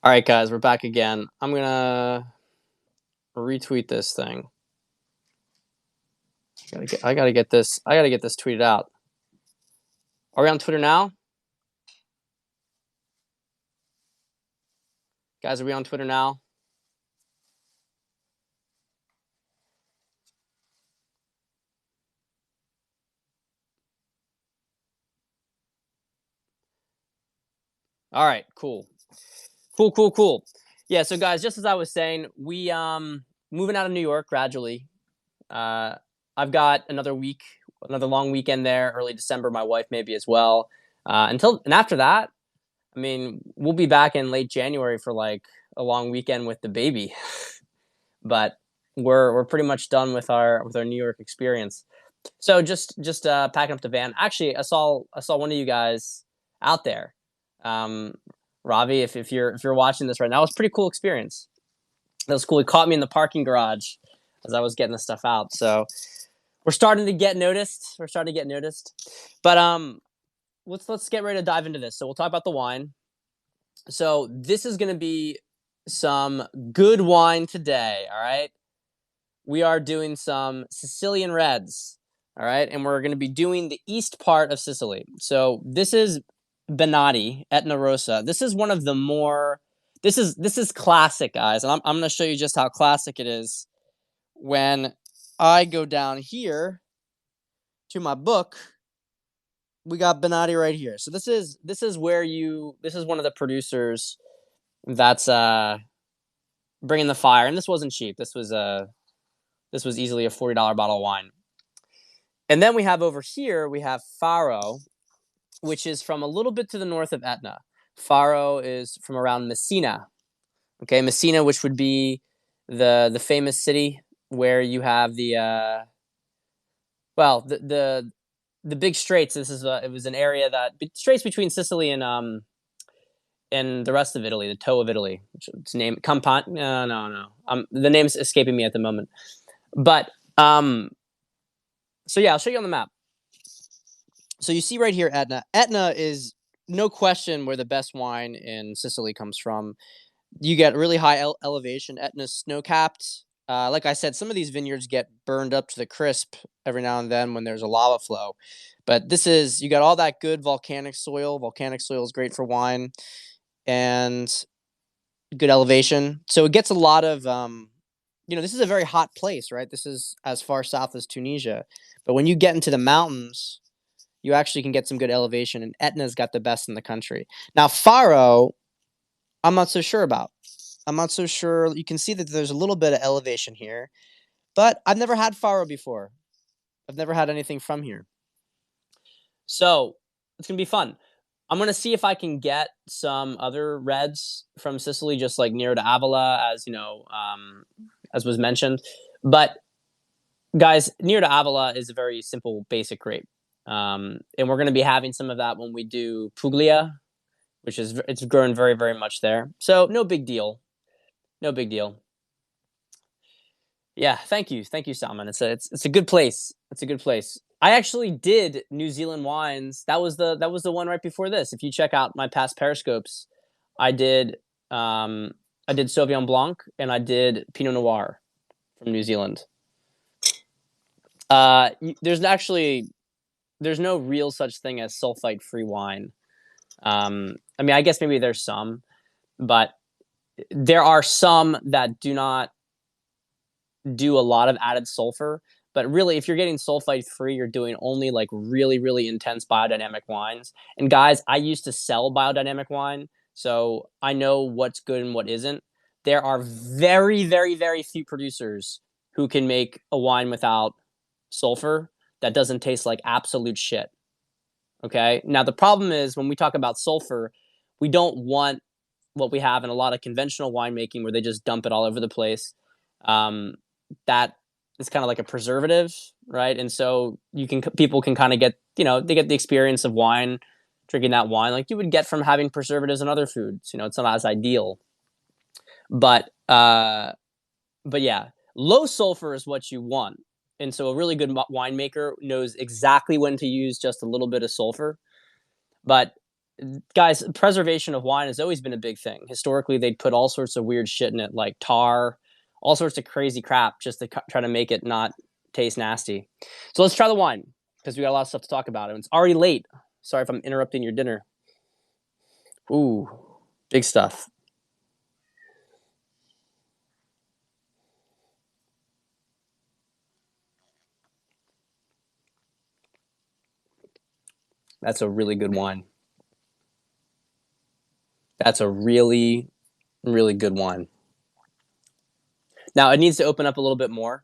All right, guys, we're back again. I'm gonna retweet this thing. I gotta get this tweeted out. Are we on Twitter now, guys? Are we on Twitter now? All right, cool. Yeah, so guys, just as I was saying, we moving out of New York gradually. Uh, I've got another long weekend there, early December. My wife maybe as well. And after that, I mean, we'll be back in late January for like a long weekend with the baby. But we're pretty much done with our New York experience. So just packing up the van. Actually, I saw one of you guys out there, um, Ravi. If you're watching this right now, it was a pretty cool experience. That was cool. He caught me in the parking garage as I was getting the stuff out. So we're starting to get noticed. We're starting to get noticed. But let's get ready to dive into this. So we'll talk about the wine. So this is going to be some good wine today. All right. We are doing some Sicilian reds. All right. And we're going to be doing the east part of Sicily. So this is Benati, Etna Rosa. This is one of the more, this is classic, guys. And I'm going to show you just how classic it is when I go down here to my book. We got Benati right here. So this is one of the producers that's bringing the fire. And this wasn't cheap. This was easily a $40 bottle of wine. And then we have over here, we have Faro, which is from a little bit to the north of Etna. Faro is from around Messina. Okay, Messina, which would be the famous city where you have the big straits. It was an area that straits between Sicily and the rest of Italy, the toe of Italy, which its name Campan. No. The name's escaping me at the moment. But so yeah, I'll show you on the map. So you see right here, Etna. Etna is no question where the best wine in Sicily comes from. You get really high elevation. Etna's snow capped. Like I said, some of these vineyards get burned up to the crisp every now and then when there's a lava flow. But you got all that good volcanic soil. Volcanic soil is great for wine and good elevation. So it gets a lot of, this is a very hot place, right? This is as far south as Tunisia. But when you get into the mountains, you actually can get some good elevation, and Etna's got the best in the country. Now, Faro, I'm not so sure about. I'm not so sure. You can see that there's a little bit of elevation here, but I've never had Faro before. I've never had anything from here. So it's going to be fun. I'm going to see if I can get some other reds from Sicily, just like near to Avila, as was mentioned. But guys, near to Avila is a very simple, basic grape. And we're going to be having some of that when we do Puglia, it's grown very, very much there. So no big deal. No big deal. Yeah, thank you, Salman. It's a good place. It's a good place. I actually did New Zealand wines. That was the one right before this. If you check out my past periscopes, I did Sauvignon Blanc and I did Pinot Noir from New Zealand. There's no real such thing as sulfite-free wine. I mean, I guess maybe there's some, but there are some that do not do a lot of added sulfur. But really, if you're getting sulfite-free, you're doing only like really, really intense biodynamic wines. And guys, I used to sell biodynamic wine, so I know what's good and what isn't. There are very, very, very few producers who can make a wine without sulfur that doesn't taste like absolute shit. Okay. Now, the problem is when we talk about sulfur, we don't want what we have in a lot of conventional winemaking where they just dump it all over the place. That is kind of like a preservative, right? And so people can kind of get, they get the experience of wine, drinking that wine like you would get from having preservatives in other foods. It's not as ideal. But yeah, low sulfur is what you want. And so a really good winemaker knows exactly when to use just a little bit of sulfur. But guys, preservation of wine has always been a big thing. Historically, they'd put all sorts of weird shit in it, like tar, all sorts of crazy crap, just to try to make it not taste nasty. So let's try the wine because we got a lot of stuff to talk about. And it's already late. Sorry if I'm interrupting your dinner. Ooh, big stuff. That's a really good wine. That's a really, really good wine. Now it needs to open up a little bit more.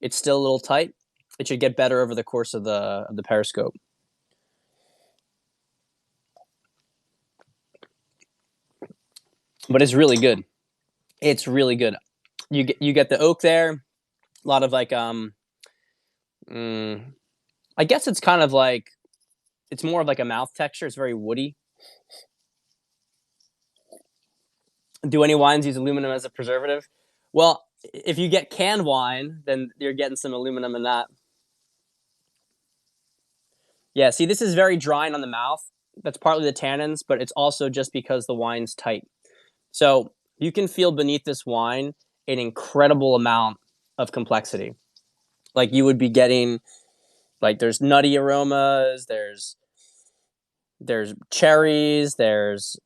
It's still a little tight. It should get better over the course of the periscope. But it's really good. It's really good. You get the oak there. A lot of like mm, I guess it's kind of like it's more of like a mouth texture. It's very woody. Do any wines use aluminum as a preservative? Well, if you get canned wine, then you're getting some aluminum in that. Yeah, see, this is very drying on the mouth. That's partly the tannins, but it's also just because the wine's tight. So you can feel beneath this wine an incredible amount of complexity. Like you would be getting, like there's nutty aromas, there's cherries, there's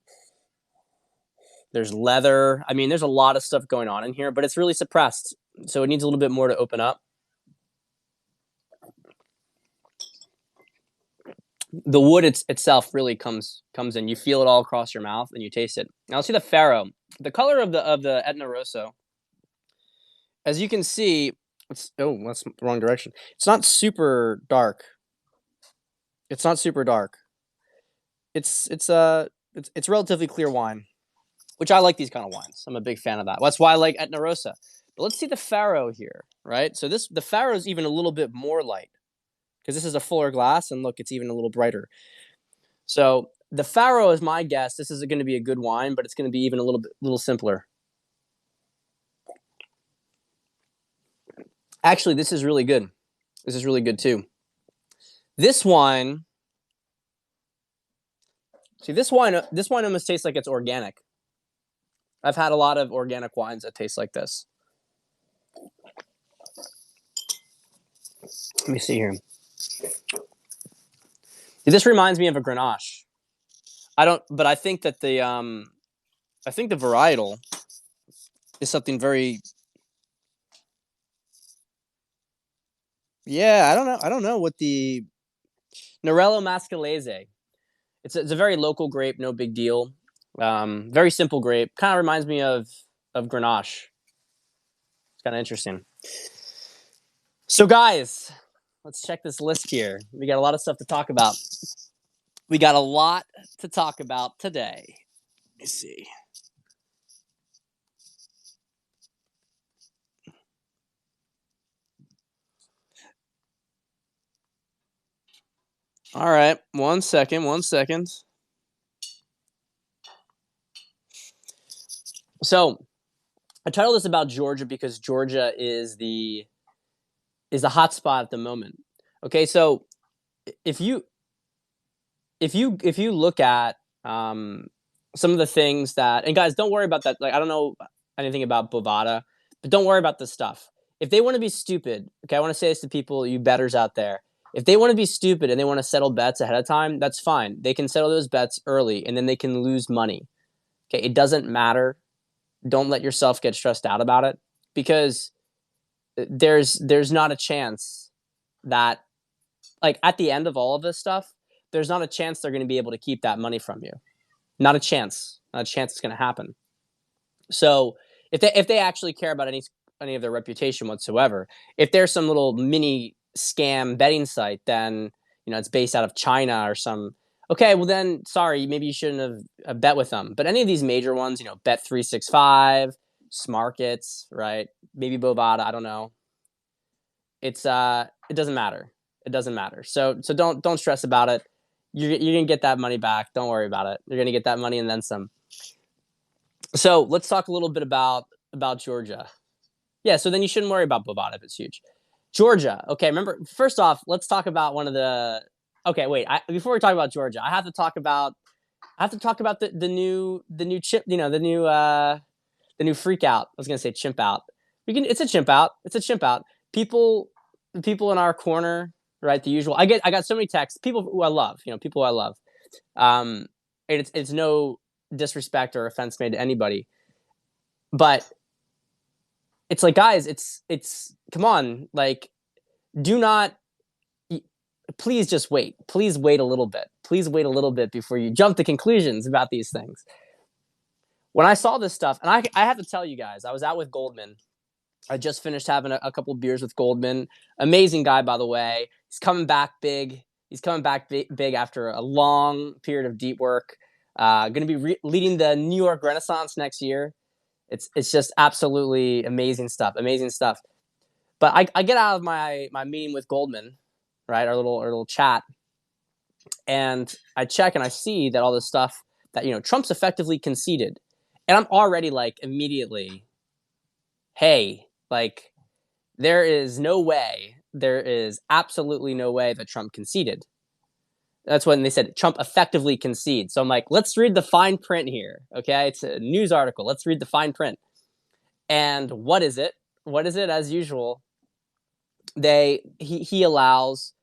leather. I mean, there's a lot of stuff going on in here, but it's really suppressed. So it needs a little bit more to open up. The wood itself really comes in. You feel it all across your mouth and you taste it. Now let's see the Faro. The color of the Etna Rosso, as you can see, it's that's the wrong direction. It's not super dark. It's not super dark. It's relatively clear wine, which I like these kind of wines. I'm a big fan of that. That's why I like Etna Rossa. But let's see the Faro here, right? So the Faro is even a little bit more light because this is a fuller glass, and look, it's even a little brighter. So the Faro is my guess. This is going to be a good wine, but it's going to be even a little simpler. Actually, this is really good. This is really good too. This wine, see, this wine almost tastes like it's organic. I've had a lot of organic wines that taste like this. Let me see here. This reminds me of a Grenache. But I think that the varietal is something very. Yeah, I don't know what the Nerello Mascalese. It's a very local grape, no big deal. Very simple grape. Kind of reminds me of Grenache. It's kind of interesting. So, guys, let's check this list here. We got a lot of stuff to talk about. We got a lot to talk about today. Let me see. All right, 1 second, 1 second. So, I titled this about Georgia because Georgia is the hot spot at the moment. Okay, so if you look at some of the things that, and guys, don't worry about that. Like, I don't know anything about Bovada, but don't worry about this stuff. If they want to be stupid, okay, I want to say this to people, you bettors out there. If they want to be stupid and they want to settle bets ahead of time, that's fine. They can settle those bets early and then they can lose money. Okay, it doesn't matter. Don't let yourself get stressed out about it because there's not a chance that, like, at the end of all of this stuff, there's not a chance they're going to be able to keep that money from you. Not a chance. Not a chance it's going to happen. So if they actually care about any of their reputation whatsoever, if there's some little mini scam betting site, then it's based out of China or some. Okay, well then, sorry, maybe you shouldn't have bet with them. But any of these major ones, Bet365, Smarkets, right? Maybe Bovada, I don't know. It doesn't matter. It doesn't matter. So don't stress about it. You're gonna get that money back. Don't worry about it. You're gonna get that money and then some. So let's talk a little bit about Georgia. Yeah, so then you shouldn't worry about Bovada if it's huge. Georgia. Okay, remember, first off, let's talk about one of the okay, wait. Before we talk about Georgia, I have to talk about the new chip. You know, the new freak out. I was gonna say chimp out. We can. It's a chimp out. It's a chimp out. People, people in our corner, right? The usual. I got so many texts. People who I love. You know, people who I love. Um, it's no disrespect or offense made to anybody, but it's like, guys, it's come on, like, do not. Please just wait. Please wait a little bit. Please wait a little bit before you jump to conclusions about these things. When I saw this stuff, and I have to tell you guys, I was out with Goldman. I just finished having a couple beers with Goldman. Amazing guy, by the way. He's coming back big. He's coming back big after a long period of deep work. Going to be leading the New York Renaissance next year. It's just absolutely amazing stuff. Amazing stuff. But I get out of my meeting with Goldman, right? Our little chat, and I check and I see that all this stuff that Trump's effectively conceded, and I'm already like immediately, hey, like there is no way, there is absolutely no way that Trump conceded. That's when they said Trump effectively concedes. So I'm like, let's read the fine print here. Okay, it's a news article. Let's read the fine print. And what is it? What is it? As usual, he allows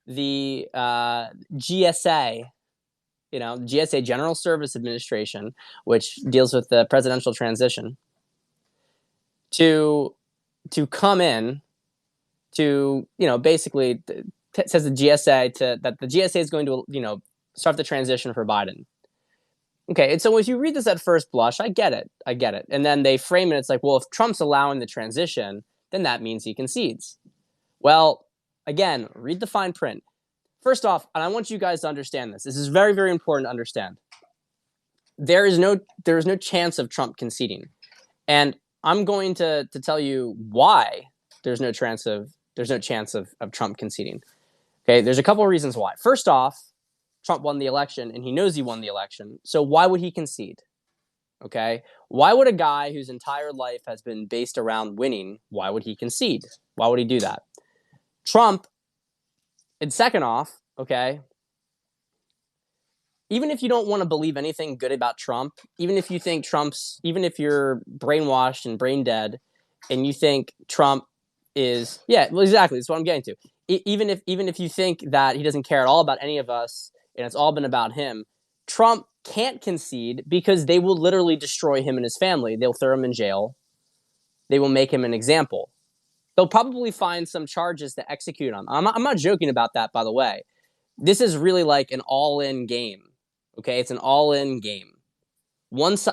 the GSA, GSA General Service Administration, which deals with the presidential transition, to come in to basically says the GSA that the GSA is going to start the transition for Biden. Okay, and so if you read this at first blush, I get it, and then they frame it. It's like, well, if Trump's allowing the transition, then that means he concedes. Well, again, read the fine print. First off, and I want you guys to understand this. This is very, very important to understand. There is no chance of Trump conceding, and I'm going to tell you why there's no chance of Trump conceding. Okay, there's a couple of reasons why. First off, Trump won the election, and he knows he won the election. So why would he concede? Okay, why would a guy whose entire life has been based around winning? Why would he concede? Why would he do that? Trump. And second off, okay, even if you don't want to believe anything good about Trump, even if you're brainwashed and brain dead, and you think Trump is, yeah, well, exactly, that's what I'm getting to. Even if you think that he doesn't care at all about any of us, and it's all been about him, Trump can't concede because they will literally destroy him and his family. They'll throw him in jail. They will make him an example. They'll probably find some charges to execute on. I'm not joking about that, by the way. This is really like an all-in game. Okay, it's an all-in game.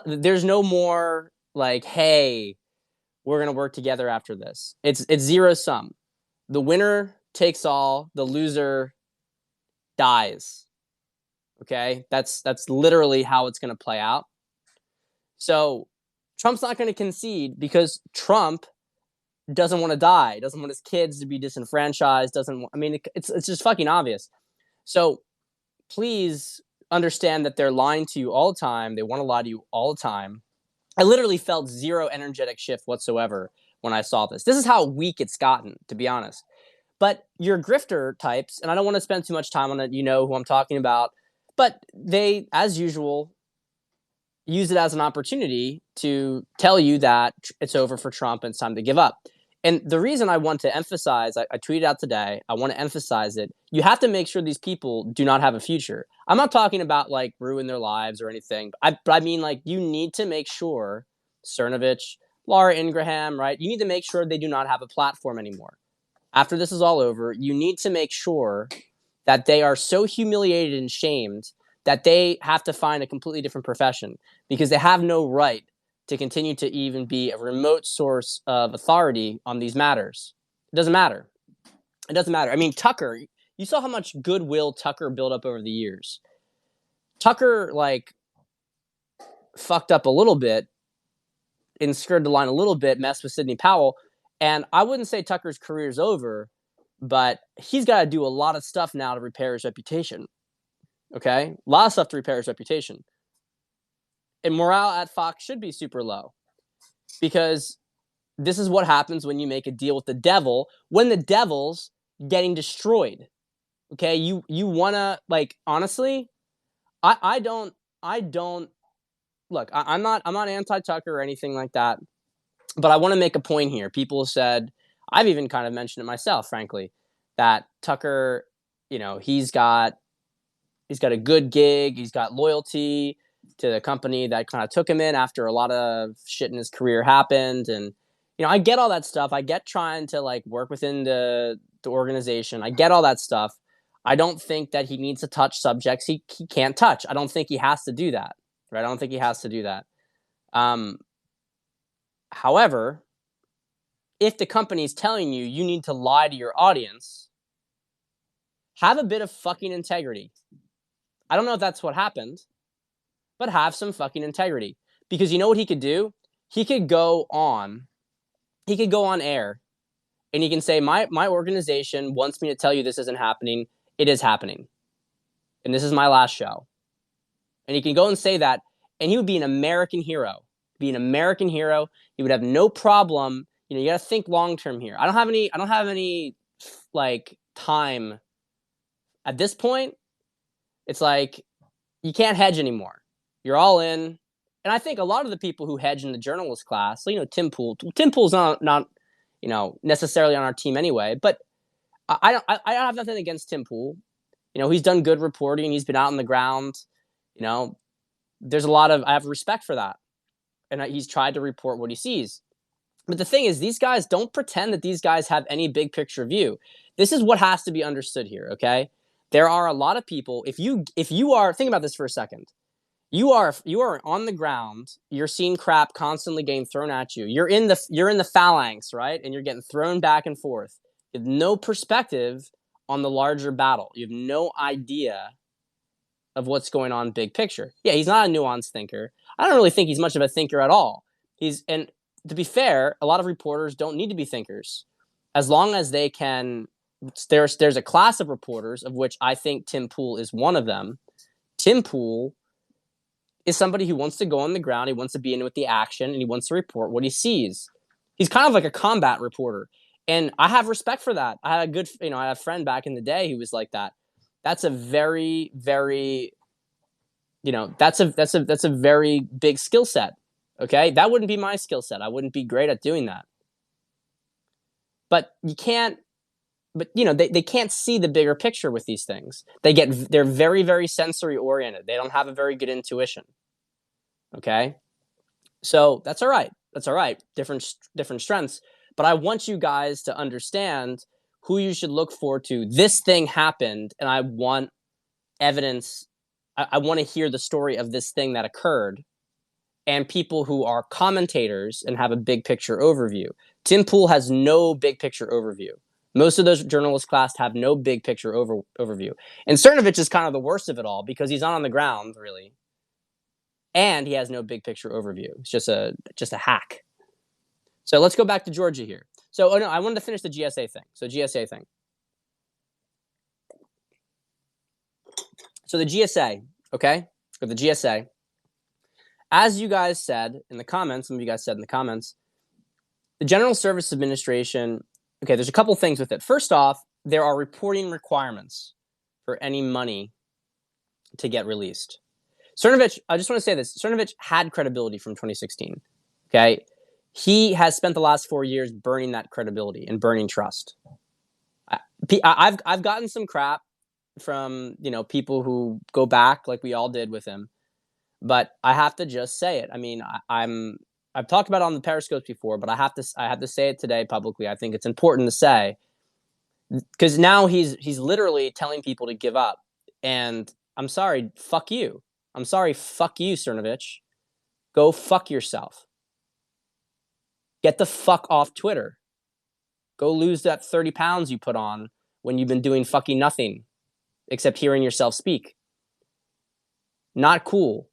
There's no more like, hey, we're gonna work together after this. It's zero sum. The winner takes all. The loser dies. Okay, that's literally how it's gonna play out. So Trump's not gonna concede because Trump doesn't want to die, doesn't want his kids to be disenfranchised, it's just fucking obvious. So please understand that they're lying to you all the time. They want to lie to you all the time. I literally felt zero energetic shift whatsoever when I saw this. This is how weak it's gotten, to be honest. But your grifter types, and I don't want to spend too much time on it, you know who I'm talking about, but they, as usual, use it as an opportunity to tell you that it's over for Trump and it's time to give up. And the reason I want to emphasize, I tweeted out today, I want to emphasize it. You have to make sure these people do not have a future. I'm not talking about like ruin their lives or anything. But I mean, like, you need to make sure Cernovich, Laura Ingraham, right? You need to make sure they do not have a platform anymore. After this is all over, you need to make sure that they are so humiliated and shamed that they have to find a completely different profession because they have no right to continue to even be a remote source of authority on these matters. It doesn't matter. It doesn't matter. I mean, Tucker, you saw how much goodwill Tucker built up over the years. Tucker, like, fucked up a little bit and skirted the line a little bit, messed with Sidney Powell. And I wouldn't say Tucker's career's over, but he's got to do a lot of stuff now to repair his reputation. Okay? A lot of stuff to repair his reputation. And morale at Fox should be super low because this is what happens when you make a deal with the devil when the devil's getting destroyed. Okay, you wanna like honestly, I don't I don't look. I'm not anti Tucker or anything like that, but I want to make a point here. People said I've even kind of mentioned it myself, frankly, that Tucker, he's got a good gig. He's got loyalty to the company that kind of took him in after a lot of shit in his career happened. And, I get all that stuff. I get trying to like work within the organization. I get all that stuff. I don't think that he needs to touch subjects he can't touch. I don't think he has to do that. Right. I don't think he has to do that. Um, However, if the company's telling you you need to lie to your audience, have a bit of fucking integrity. I don't know if that's what happened, but have some fucking integrity. Because you know what he could do? He could go on, he could go on air and he can say, my organization wants me to tell you this isn't happening. It is happening. And this is my last show. And he can go and say that, and he would be an American hero. Be an American hero. He would have no problem. You gotta think long term here. I don't have any like time at this point. It's like you can't hedge anymore. You're all in. And I think a lot of the people who hedge in the journalist class, so, Tim Pool's not necessarily on our team anyway, but I have nothing against Tim Pool. He's done good reporting. He's been out on the ground. You know, there's I have respect for that. And he's tried to report what he sees. But the thing is, these guys don't pretend that these guys have any big picture view. This is what has to be understood here, okay? There are a lot of people, if you are, think about this for a second. You are on the ground, you're seeing crap constantly getting thrown at you. You're in the phalanx, right? And you're getting thrown back and forth. You have no perspective on the larger battle. You have no idea of what's going on big picture. Yeah, he's not a nuanced thinker. I don't really think he's much of a thinker at all. And to be fair, a lot of reporters don't need to be thinkers. As long as they can, there's a class of reporters, of which I think Tim Pool is one of them. Tim Pool is somebody who wants to go on the ground, he wants to be in with the action, and he wants to report what he sees. He's kind of like a combat reporter. And I have respect for that. I had a friend back in the day who was like that. That's a very, very, that's a very big skill set. Okay, that wouldn't be my skill set. I wouldn't be great at doing that. But you can't. But they can't see the bigger picture with these things. They're very, very sensory oriented. They don't have a very good intuition. Okay, so that's all right. That's all right. Different strengths. But I want you guys to understand who you should look for to. This thing happened, and I want evidence. I want to hear the story of this thing that occurred, and people who are commentators and have a big picture overview. Tim Pool has no big picture overview. Most of those journalist class have no big picture overview. And Cernovich is kind of the worst of it all because he's not on the ground, really. And he has no big picture overview. It's just a hack. So let's go back to Georgia here. So, I wanted to finish the GSA thing. So GSA thing. So the GSA, okay? Or the GSA. As you guys said in the comments, some of you guys said in the comments, the General Service Administration, okay, there's a couple things with it. First off, there are reporting requirements for any money to get released. Cernovich, I just want to say this. Cernovich had credibility from 2016, okay? He has spent the last 4 years burning that credibility and burning trust. I've gotten some crap from, people who go back like we all did with him. But I have to just say it. I mean, I've talked about it on the Periscopes before, but I have to say it today publicly. I think it's important to say because now he's literally telling people to give up. And I'm sorry, fuck you. I'm sorry, fuck you, Cernovich. Go fuck yourself. Get the fuck off Twitter. Go lose that 30 pounds you put on when you've been doing fucking nothing except hearing yourself speak. Not cool.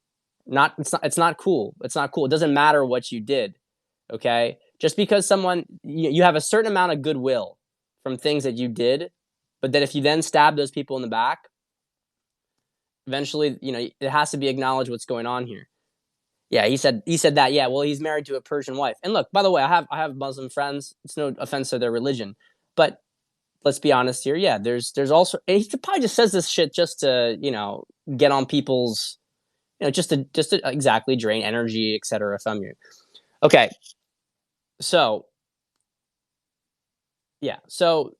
It's not cool. It's not cool. It doesn't matter what you did. Okay? Just because you have a certain amount of goodwill from things that you did, but that if you then stab those people in the back, eventually, it has to be acknowledged what's going on here. Yeah, he said that. Yeah, well, he's married to a Persian wife. And look, by the way, I have Muslim friends. It's no offense to their religion, but let's be honest here. Yeah, there's also, and he probably just says this shit just to, get on people's, just to exactly drain energy, etc. from you. Okay, so yeah, so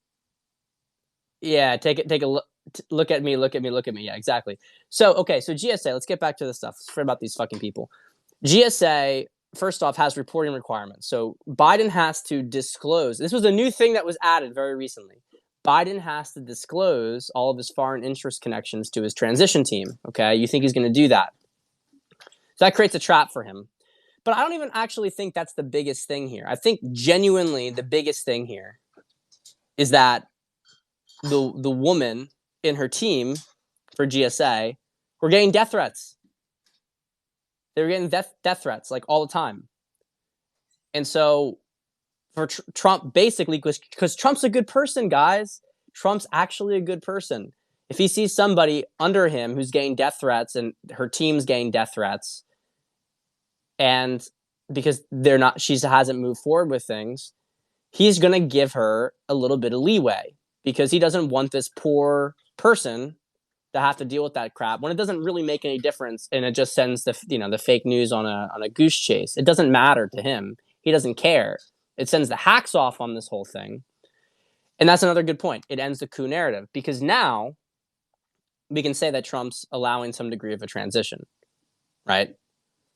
yeah, take a look. Look at me, look at me, look at me. Yeah, exactly. So, okay, so GSA, let's get back to the stuff. Forget about these fucking people. GSA, first off, has reporting requirements. So Biden has to disclose. This was a new thing that was added very recently. Biden has to disclose all of his foreign interest connections to his transition team. Okay, you think he's going to do that? So that creates a trap for him. But I don't even actually think that's the biggest thing here. I think genuinely the biggest thing here is that the woman in her team for GSA were getting death threats. They were getting death threats like all the time. And so for Trump, basically, because Trump's a good person, guys. Trump's actually a good person. If he sees somebody under him who's getting death threats and her team's getting death threats, and because she hasn't moved forward with things, he's going to give her a little bit of leeway because he doesn't want this poor person to have to deal with that crap when it doesn't really make any difference, and it just sends the fake news on a goose chase. It doesn't matter to him. He doesn't care. It sends the hacks off on this whole thing. And that's another good point. It ends the coup narrative because now we can say that Trump's allowing some degree of a transition, right?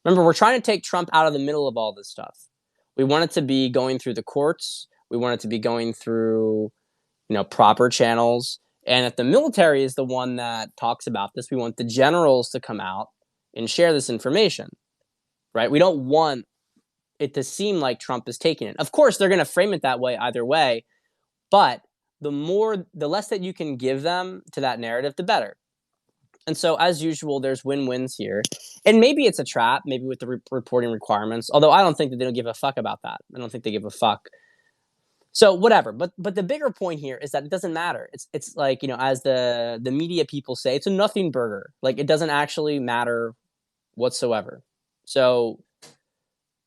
Remember, we're trying to take Trump out of the middle of all this stuff. We want it to be going through the courts. We want it to be going through, proper channels. And if the military is the one that talks about this, we want the generals to come out and share this information, right? We don't want it to seem like Trump is taking it. Of course, they're going to frame it that way either way, but the less that you can give them to that narrative, the better. And so, as usual, there's win-wins here. And maybe it's a trap, maybe with the reporting requirements, although I don't think that they don't give a fuck about that. I don't think they give a fuck. So whatever. But the bigger point here is that it doesn't matter. It's like, as the media people say, it's a nothing burger. Like, it doesn't actually matter whatsoever. So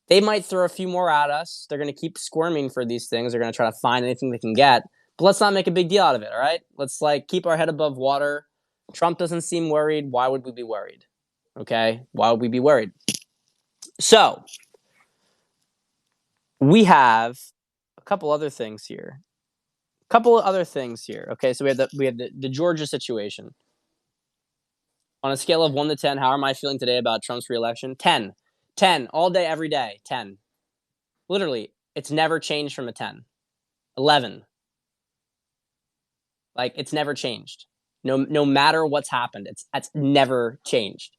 they might throw a few more at us. They're going to keep squirming for these things. They're going to try to find anything they can get. But let's not make a big deal out of it, all right? Let's, keep our head above water. Trump doesn't seem worried. Why would we be worried? Okay? Why would we be worried? So, we have a couple other things here. Okay, so we have the Georgia situation. On a scale of 1 to 10, how am I feeling today about Trump's reelection? 10. 10. All day, every day. 10. Literally, it's never changed from a 10. 11. It's never changed. No matter what's happened, it's never changed.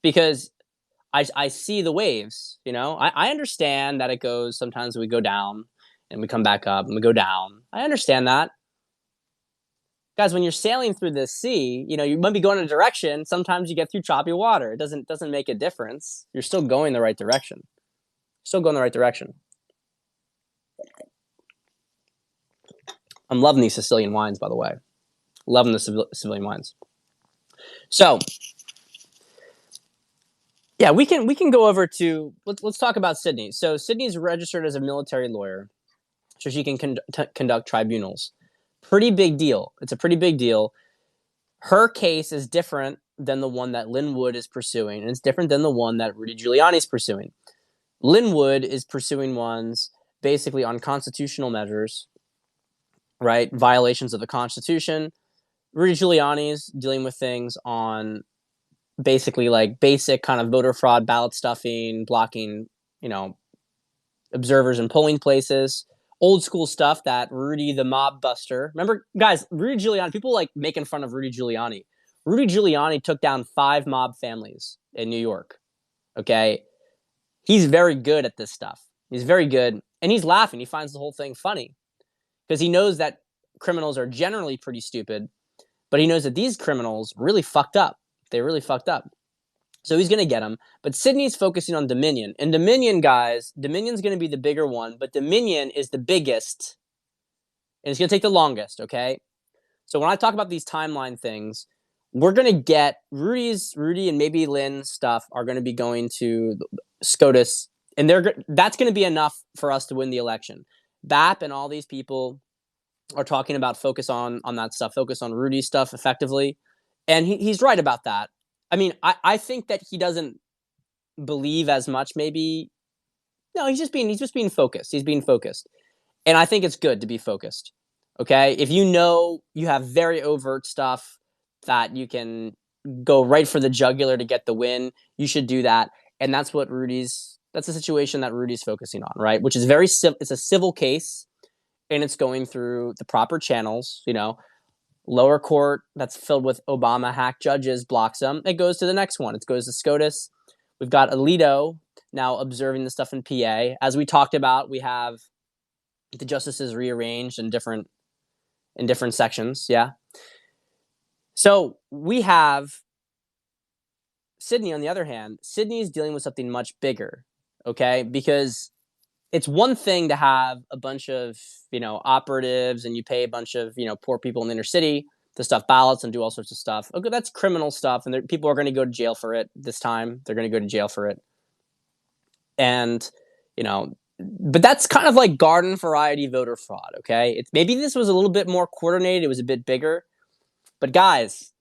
Because I see the waves, I understand that it goes, sometimes we go down and we come back up and we go down. I understand that. Guys, when you're sailing through the sea, you might be going in a direction. Sometimes you get through choppy water. It doesn't make a difference. You're still going the right direction. Still going the right direction. I'm loving these Sicilian wines, by the way. Loving the Sicilian wines. So, yeah, we can go over to let's talk about Sydney. So Sydney's registered as a military lawyer, so she can conduct tribunals. Pretty big deal. It's a pretty big deal. Her case is different than the one that Lin Wood is pursuing, and it's different than the one that Rudy Giuliani is pursuing. Lin Wood is pursuing ones basically on constitutional measures, right? Violations of the Constitution. Rudy Giuliani's dealing with things on basically basic kind of voter fraud, ballot stuffing, blocking, observers in polling places. Old school stuff that Rudy the mob buster. Remember, guys, Rudy Giuliani, people making fun of Rudy Giuliani. Rudy Giuliani took down 5 mob families in New York. Okay? He's very good at this stuff. He's very good. And he's laughing. He finds the whole thing funny. Because he knows that criminals are generally pretty stupid. But he knows that these criminals really fucked up. They really fucked up. So he's going to get them. But Sydney's focusing on Dominion. And Dominion, guys, Dominion's going to be the bigger one. But Dominion is the biggest. And it's going to take the longest, okay? So when I talk about these timeline things, we're going to get Rudy and maybe Lynn's stuff are going to be going to SCOTUS. And that's going to be enough for us to win the election. BAP and all these people, are talking about focus on that stuff, focus on Rudy's stuff effectively, and he's right about that. I mean, I think that he doesn't believe as much. Maybe no, he's just being focused. He's being focused, and I think it's good to be focused. Okay, if you know you have very overt stuff that you can go right for the jugular to get the win, you should do that, and that's what Rudy's. That's the situation that Rudy's focusing on, right? Which is it's a civil case, and it's going through the proper channels. Lower court that's filled with Obama hack judges blocks them. It goes to the next one. It goes to SCOTUS. We've got Alito now observing the stuff in PA. As we talked about, we have the justices rearranged in different sections. Yeah. So we have Sydney, on the other hand. Sydney is dealing with something much bigger, okay? Because it's one thing to have a bunch of, operatives and you pay a bunch of, poor people in the inner city to stuff ballots and do all sorts of stuff. Okay, that's criminal stuff, and people are going to go to jail for it this time. They're going to go to jail for it. And, but that's kind of like garden variety voter fraud, okay? Maybe this was a little bit more coordinated. It was a bit bigger. But guys,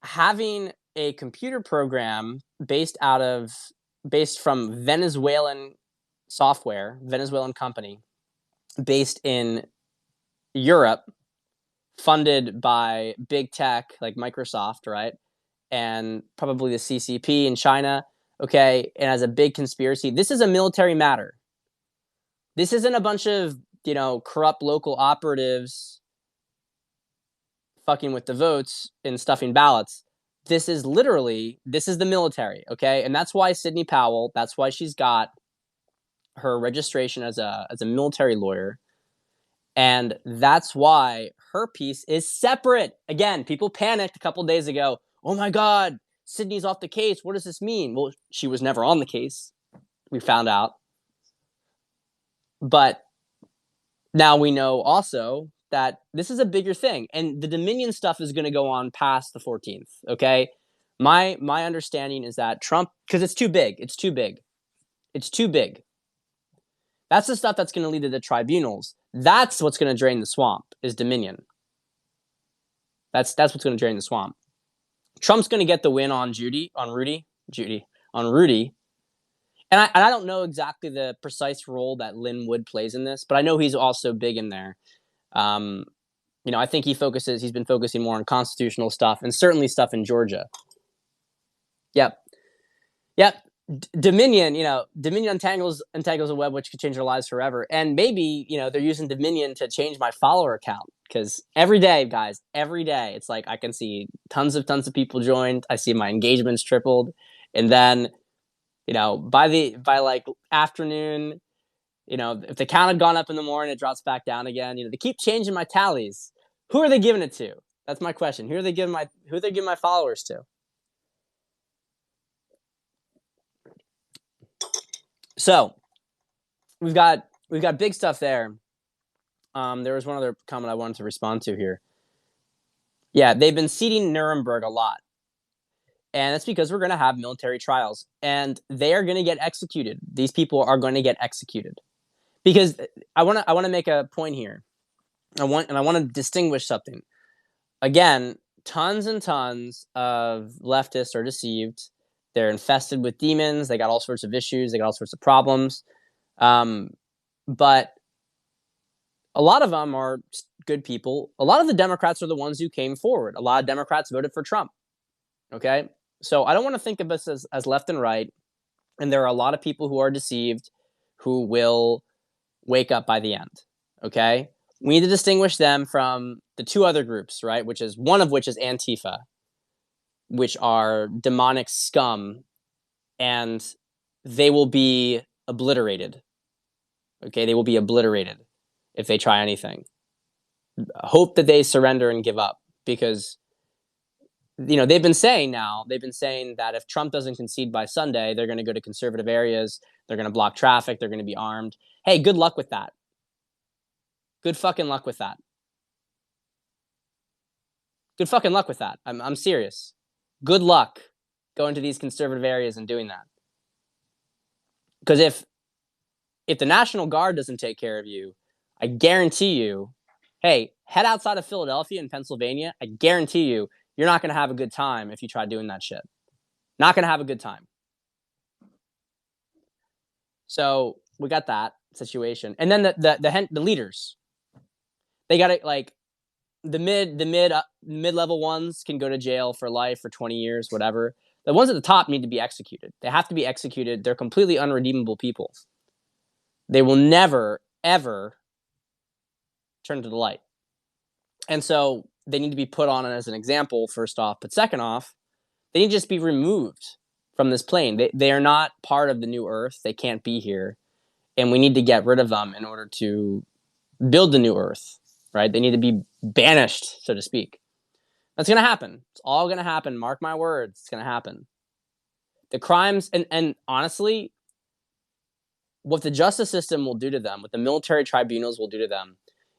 having a computer program based from Venezuelan software, Venezuelan company, based in Europe, funded by big tech like Microsoft, right? And probably the CCP in China, okay? And as a big conspiracy, this is a military matter. This isn't a bunch of, corrupt local operatives fucking with the votes and stuffing ballots. This is the military, okay? And that's why Sidney Powell, that's why she's got her registration as a military lawyer. And that's why her piece is separate. Again, people panicked a couple days ago. Oh my God, Sydney's off the case. What does this mean? Well, she was never on the case. We found out. But now we know also that this is a bigger thing. And the Dominion stuff is going to go on past the 14th, okay? My understanding is that Trump, because it's too big. It's too big. It's too big. That's the stuff that's going to lead to the tribunals. That's what's going to drain the swamp, is Dominion. That's what's going to drain the swamp. Trump's going to get the win on Rudy. And I don't know exactly the precise role that Lin Wood plays in this, but I know he's also big in there. I think he's been focusing more on constitutional stuff and certainly stuff in Georgia. Yep. Dominion untangles a web which could change their lives forever. And maybe, they're using Dominion to change my follower count. Because every day, guys, it's like I can see tons of people joined. I see my engagements tripled. And then, by like afternoon, if the count had gone up in the morning, it drops back down again. They keep changing my tallies. Who are they giving it to? That's my question. Who are they giving my followers to? So we've got big stuff there. There was one other comment I wanted to respond to here. Yeah, they've been seeding Nuremberg a lot. And that's because we're going to have military trials. And they are going to get executed. These people are going to get executed. Because I want to make a point here. I want to distinguish something. Again, tons and tons of leftists are deceived. They're infested with demons. They got all sorts of issues. They got all sorts of problems. But a lot of them are good people. A lot of the Democrats are the ones who came forward. A lot of Democrats voted for Trump. Okay? So I don't want to think of us as left and right. And there are a lot of people who are deceived who will wake up by the end. Okay? We need to distinguish them from the two other groups, right? One of which is Antifa, which are demonic scum, and they will be obliterated. Okay? They will be obliterated if they try anything. Hope that they surrender and give up, because they've been saying that if Trump doesn't concede by Sunday, they're going to go to conservative areas, they're going to block traffic, they're going to be armed. Hey, good luck with that. Good fucking luck with that. Good fucking luck with that. I'm serious. Good luck going to these conservative areas and doing that. Because if the National Guard doesn't take care of you, I guarantee you Hey, head outside of Philadelphia and Pennsylvania. I guarantee you, you're not going to have a good time if you try doing that shit. Not going to have a good time. So we got that situation, and then the leaders, they got it like mid level ones can go to jail for life for 20 years, whatever. The ones at the top need to be executed. They have to be executed. They're completely unredeemable people. They will never ever turn to the light, and so they need to be put on as an example. First off, but second off, they need to just be removed from this plane. They are not part of the new Earth. They can't be here, and we need to get rid of them in order to build the new Earth. Right? They need to be banished, so to speak. That's going to happen. It's all going to happen. Mark my words. It's going to happen. The crimes, and honestly, what the justice system will do to them, what the military tribunals will do to them,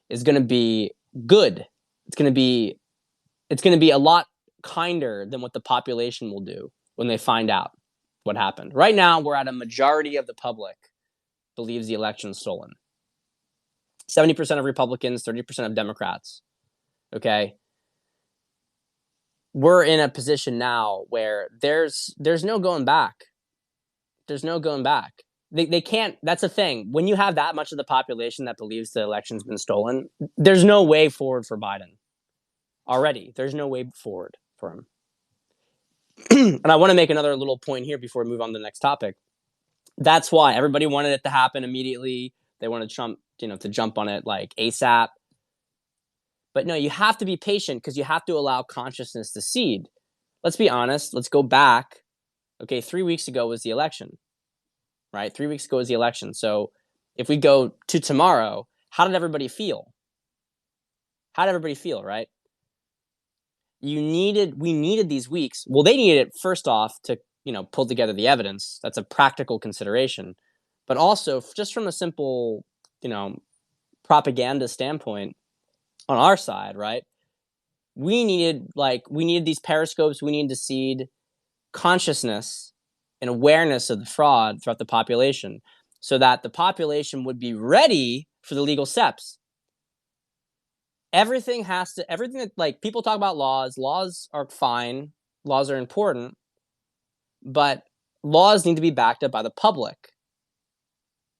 is going to be good. It's going to be a lot kinder than what the population will do when they find out what happened. Right now, we're at a majority of the public believes the election stolen. 70% of Republicans, 30% of Democrats. Okay. We're in a position now where there's no going back. There's no going back. They can't. That's the thing. When you have that much of the population that believes the election's been stolen, there's no way forward for Biden. Already, there's no way forward for him. And I want to make another little point here before we move on to the next topic. That's why everybody wanted it to happen immediately. They wanted Trump, to jump on it like ASAP. But no, you have to be patient because you have to allow consciousness to seed. Let's be honest. Let's go back. Okay, 3 weeks ago was the election, right? 3 weeks ago was the election. So if we go to tomorrow, how did everybody feel? How did everybody feel, right? We needed these weeks. Well, they needed it first off to, pull together the evidence. That's a practical consideration. But also just from a simple, propaganda standpoint on our side, right? We needed these periscopes. We needed to seed consciousness and awareness of the fraud throughout the population so that the population would be ready for the legal steps. Everything that, like, people talk about laws are fine, laws are important, but laws need to be backed up by the public.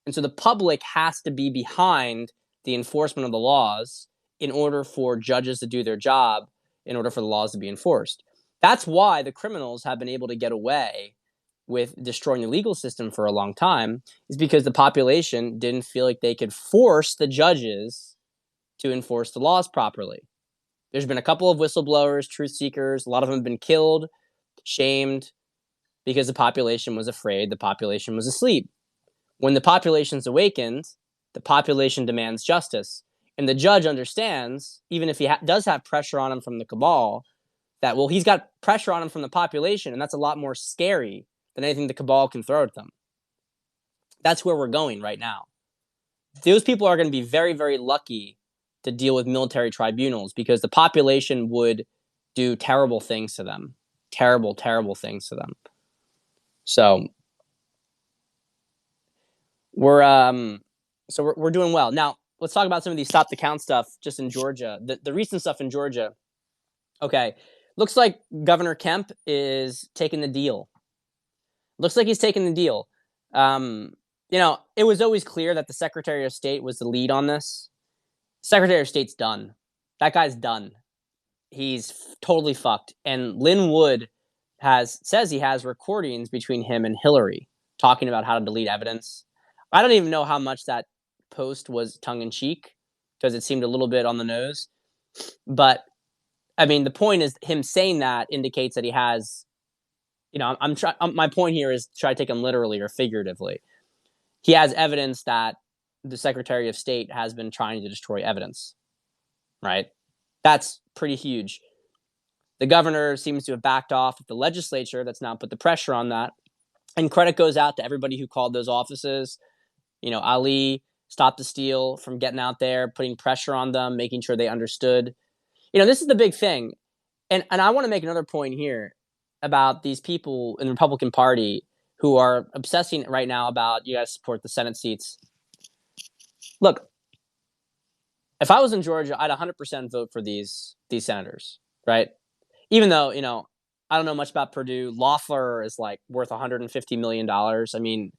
And so the public has to be behind the enforcement of the laws in order for judges to do their job, in order for the laws to be enforced. That's why the criminals have been able to get away with destroying the legal system for a long time, is because the population didn't feel like they could force the judges to enforce the laws properly. There's been a couple of whistleblowers, truth seekers. A lot of them have been killed, shamed, because the population was afraid, the population was asleep. When the population's awakened, the population demands justice. And the judge understands, even if he does have pressure on him from the cabal, that, well, he's got pressure on him from the population, and that's a lot more scary than anything the cabal can throw at them. That's where we're going right now. Those people are going to be very, very lucky to deal with military tribunals because the population would do terrible things to them. Terrible, terrible things to them. So we're doing well. Now, let's talk about some of these stop the count stuff just in Georgia. The recent stuff in Georgia. Okay. Looks like Governor Kemp is taking the deal. Looks like he's taking the deal. It was always clear that the Secretary of State was the lead on this. Secretary of State's done. That guy's done. He's totally fucked. And Lynn Wood says he has recordings between him and Hillary talking about how to delete evidence. I don't even know how much that post was tongue-in-cheek because it seemed a little bit on the nose. But, I mean, the point is him saying that indicates that he has, my point here is to try to take him literally or figuratively. He has evidence that the Secretary of State has been trying to destroy evidence, right? That's pretty huge. The governor seems to have backed off with the legislature that's now put the pressure on that. And credit goes out to everybody who called those offices. Ali stopped the steal from getting out there, putting pressure on them, making sure they understood. This is the big thing. And I want to make another point here about these people in the Republican Party who are obsessing right now about you got to support the Senate seats. Look, if I was in Georgia, I'd 100% vote for these senators, right? Even though I don't know much about Purdue. Loeffler is like worth $150 million. I mean,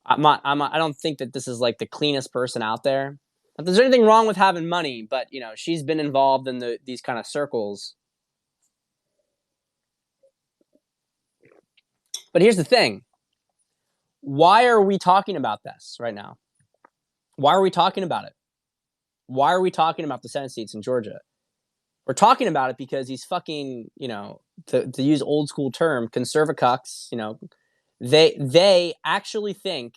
I don't think that this is like the cleanest person out there. If there's anything wrong with having money, but she's been involved in these kind of circles. But here's the thing: why are we talking about this right now? Why are we talking about it? Why are we talking about the Senate seats in Georgia? We're talking about it because these fucking, to use old school term, conservacucks, they actually think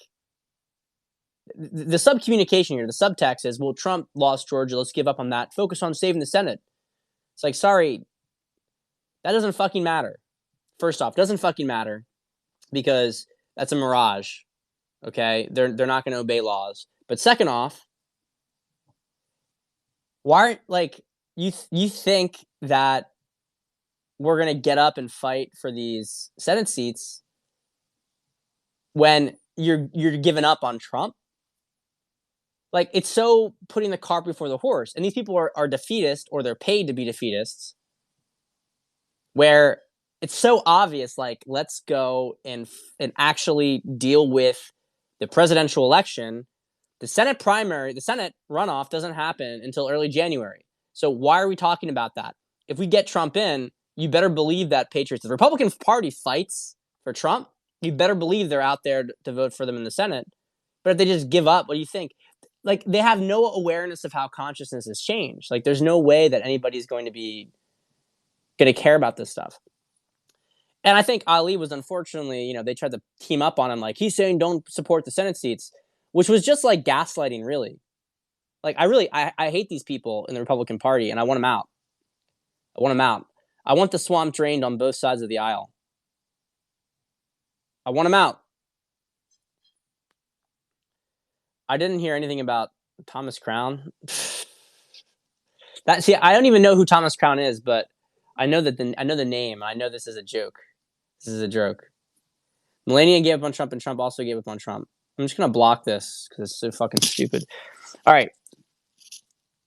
the sub communication here, the subtext is, well, Trump lost Georgia. Let's give up on that. Focus on saving the Senate. It's like, sorry, that doesn't fucking matter. First off, doesn't fucking matter because that's a mirage. Okay, they're not going to obey laws. But second off, why like you think that we're going to get up and fight for these Senate seats when you're giving up on Trump? Like, it's so putting the cart before the horse. And these people are defeatist, or they're paid to be defeatists, where it's so obvious, like, let's go and actually deal with the presidential election. The Senate primary, the Senate runoff doesn't happen until early January. So why are we talking about that? If we get Trump in, you better believe that Patriots, the Republican Party fights for Trump, you better believe they're out there to vote for them in the Senate. But if they just give up, what do you think? Like, they have no awareness of how consciousness has changed. Like, there's no way that anybody's going to care about this stuff. And I think Ali was, unfortunately, they tried to team up on him. Like, he's saying don't support the Senate seats, which was just like gaslighting, really. Like, I hate these people in the Republican Party, and I want them out. I want them out. I want the swamp drained on both sides of the aisle. I want them out. I didn't hear anything about Thomas Crown. I don't even know who Thomas Crown is, but I know the name. I know this is a joke. This is a joke. Melania gave up on Trump, and Trump also gave up on Trump. I'm just gonna block this because it's so fucking stupid. All right.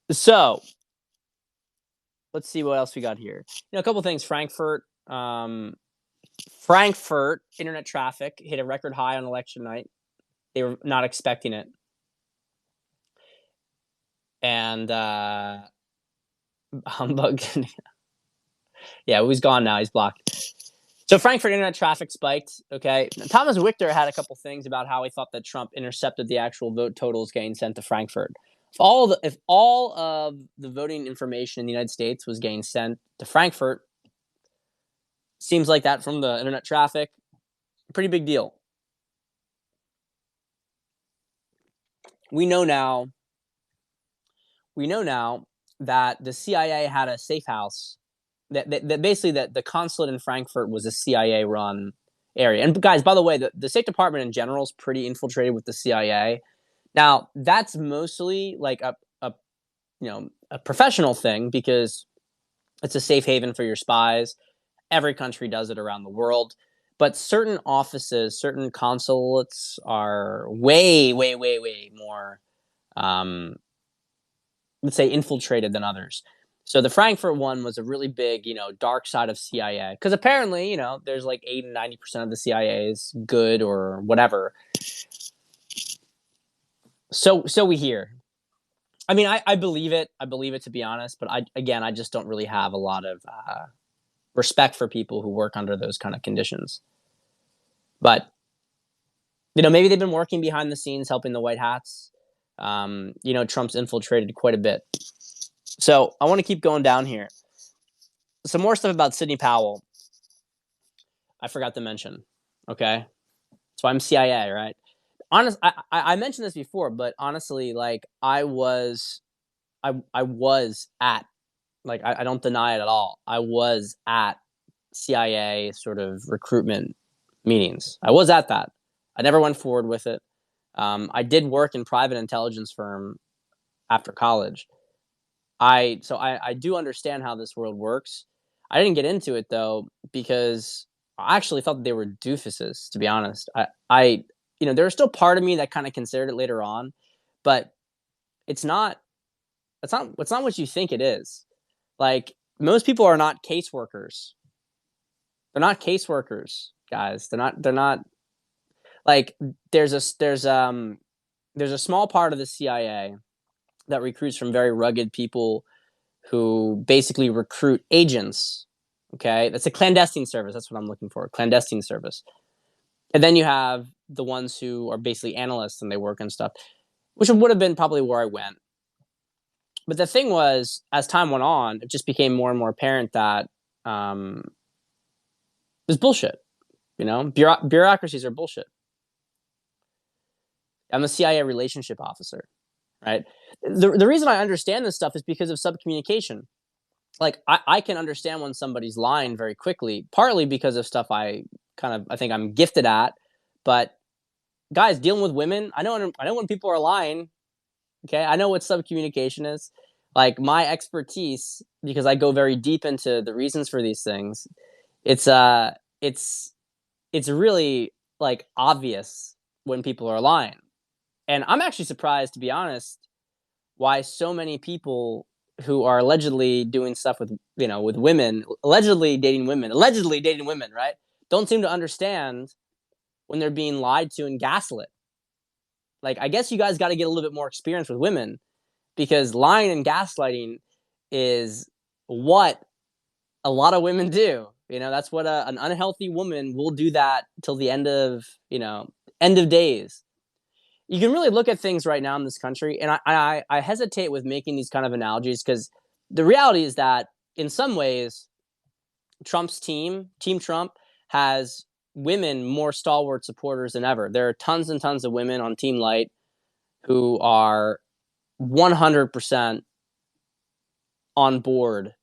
So let's see what else we got here. A couple things. Frankfurt internet traffic hit a record high on election night. They were not expecting it. And humbug. Yeah, he's gone now. He's blocked. So Frankfurt internet traffic spiked. Okay, Thomas Wichter had a couple things about how he thought that Trump intercepted the actual vote totals getting sent to Frankfurt. If all of the voting information in the United States was getting sent to Frankfurt, seems like that from the internet traffic, pretty big deal. We know now that the CIA had a safe house. That basically that the consulate in Frankfurt was a CIA-run area. And guys, by the way, the State Department in general is pretty infiltrated with the CIA. Now, that's mostly like a professional thing because it's a safe haven for your spies. Every country does it around the world. But certain offices, certain consulates are way, way, way, way more, let's say, infiltrated than others. So the Frankfurt one was a really big, dark side of CIA. Because apparently, there's like 80 and 90% of the CIA is good or whatever. So we hear. I mean, I believe it. I believe it, to be honest. But I just don't really have a lot of respect for people who work under those kind of conditions. But, maybe they've been working behind the scenes helping the White Hats. Trump's infiltrated quite a bit. So I want to keep going down here. Some more stuff about Sidney Powell. I forgot to mention. Okay. So I'm CIA, right? I mentioned this before, but honestly, like I was at, like, I don't deny it at all. I was at CIA sort of recruitment meetings. I was at that. I never went forward with it. I did work in private intelligence firm after college. I do understand how this world works. I didn't get into it though because I actually thought that they were doofuses, to be honest. There was still part of me that kind of considered it later on, but it's not It's not what you think it is. Like, most people are not caseworkers. They're not caseworkers, guys. They're not like there's a small part of the CIA that recruits from very rugged people who basically recruit agents. Okay, that's a clandestine service. That's what I'm looking for. Clandestine service. And then you have the ones who are basically analysts and they work and stuff, which would have been probably where I went. But the thing was, as time went on, it just became more and more apparent that um, it was bullshit. Bureaucracies are bullshit. I'm a CIA relationship officer, right? The reason I understand this stuff is because of subcommunication. Like, I can understand when somebody's lying very quickly, partly because of stuff I think I'm gifted at. But guys, dealing with women, I know when people are lying. Okay, I know what subcommunication is. Like, my expertise, because I go very deep into the reasons for these things. It's it's it's really like obvious when people are lying, and I'm actually surprised, to be honest, why so many people who are allegedly doing stuff with women, allegedly dating women, right, don't seem to understand when they're being lied to and gaslit. Like, I guess you guys got to get a little bit more experience with women, because lying and gaslighting is what a lot of women do. That's what an unhealthy woman will do, that till the end of days. You can really look at things right now in this country, and I hesitate with making these kind of analogies, because the reality is that in some ways, Trump's Team Trump, has women more stalwart supporters than ever. There are tons and tons of women on Team Light who are 100% on board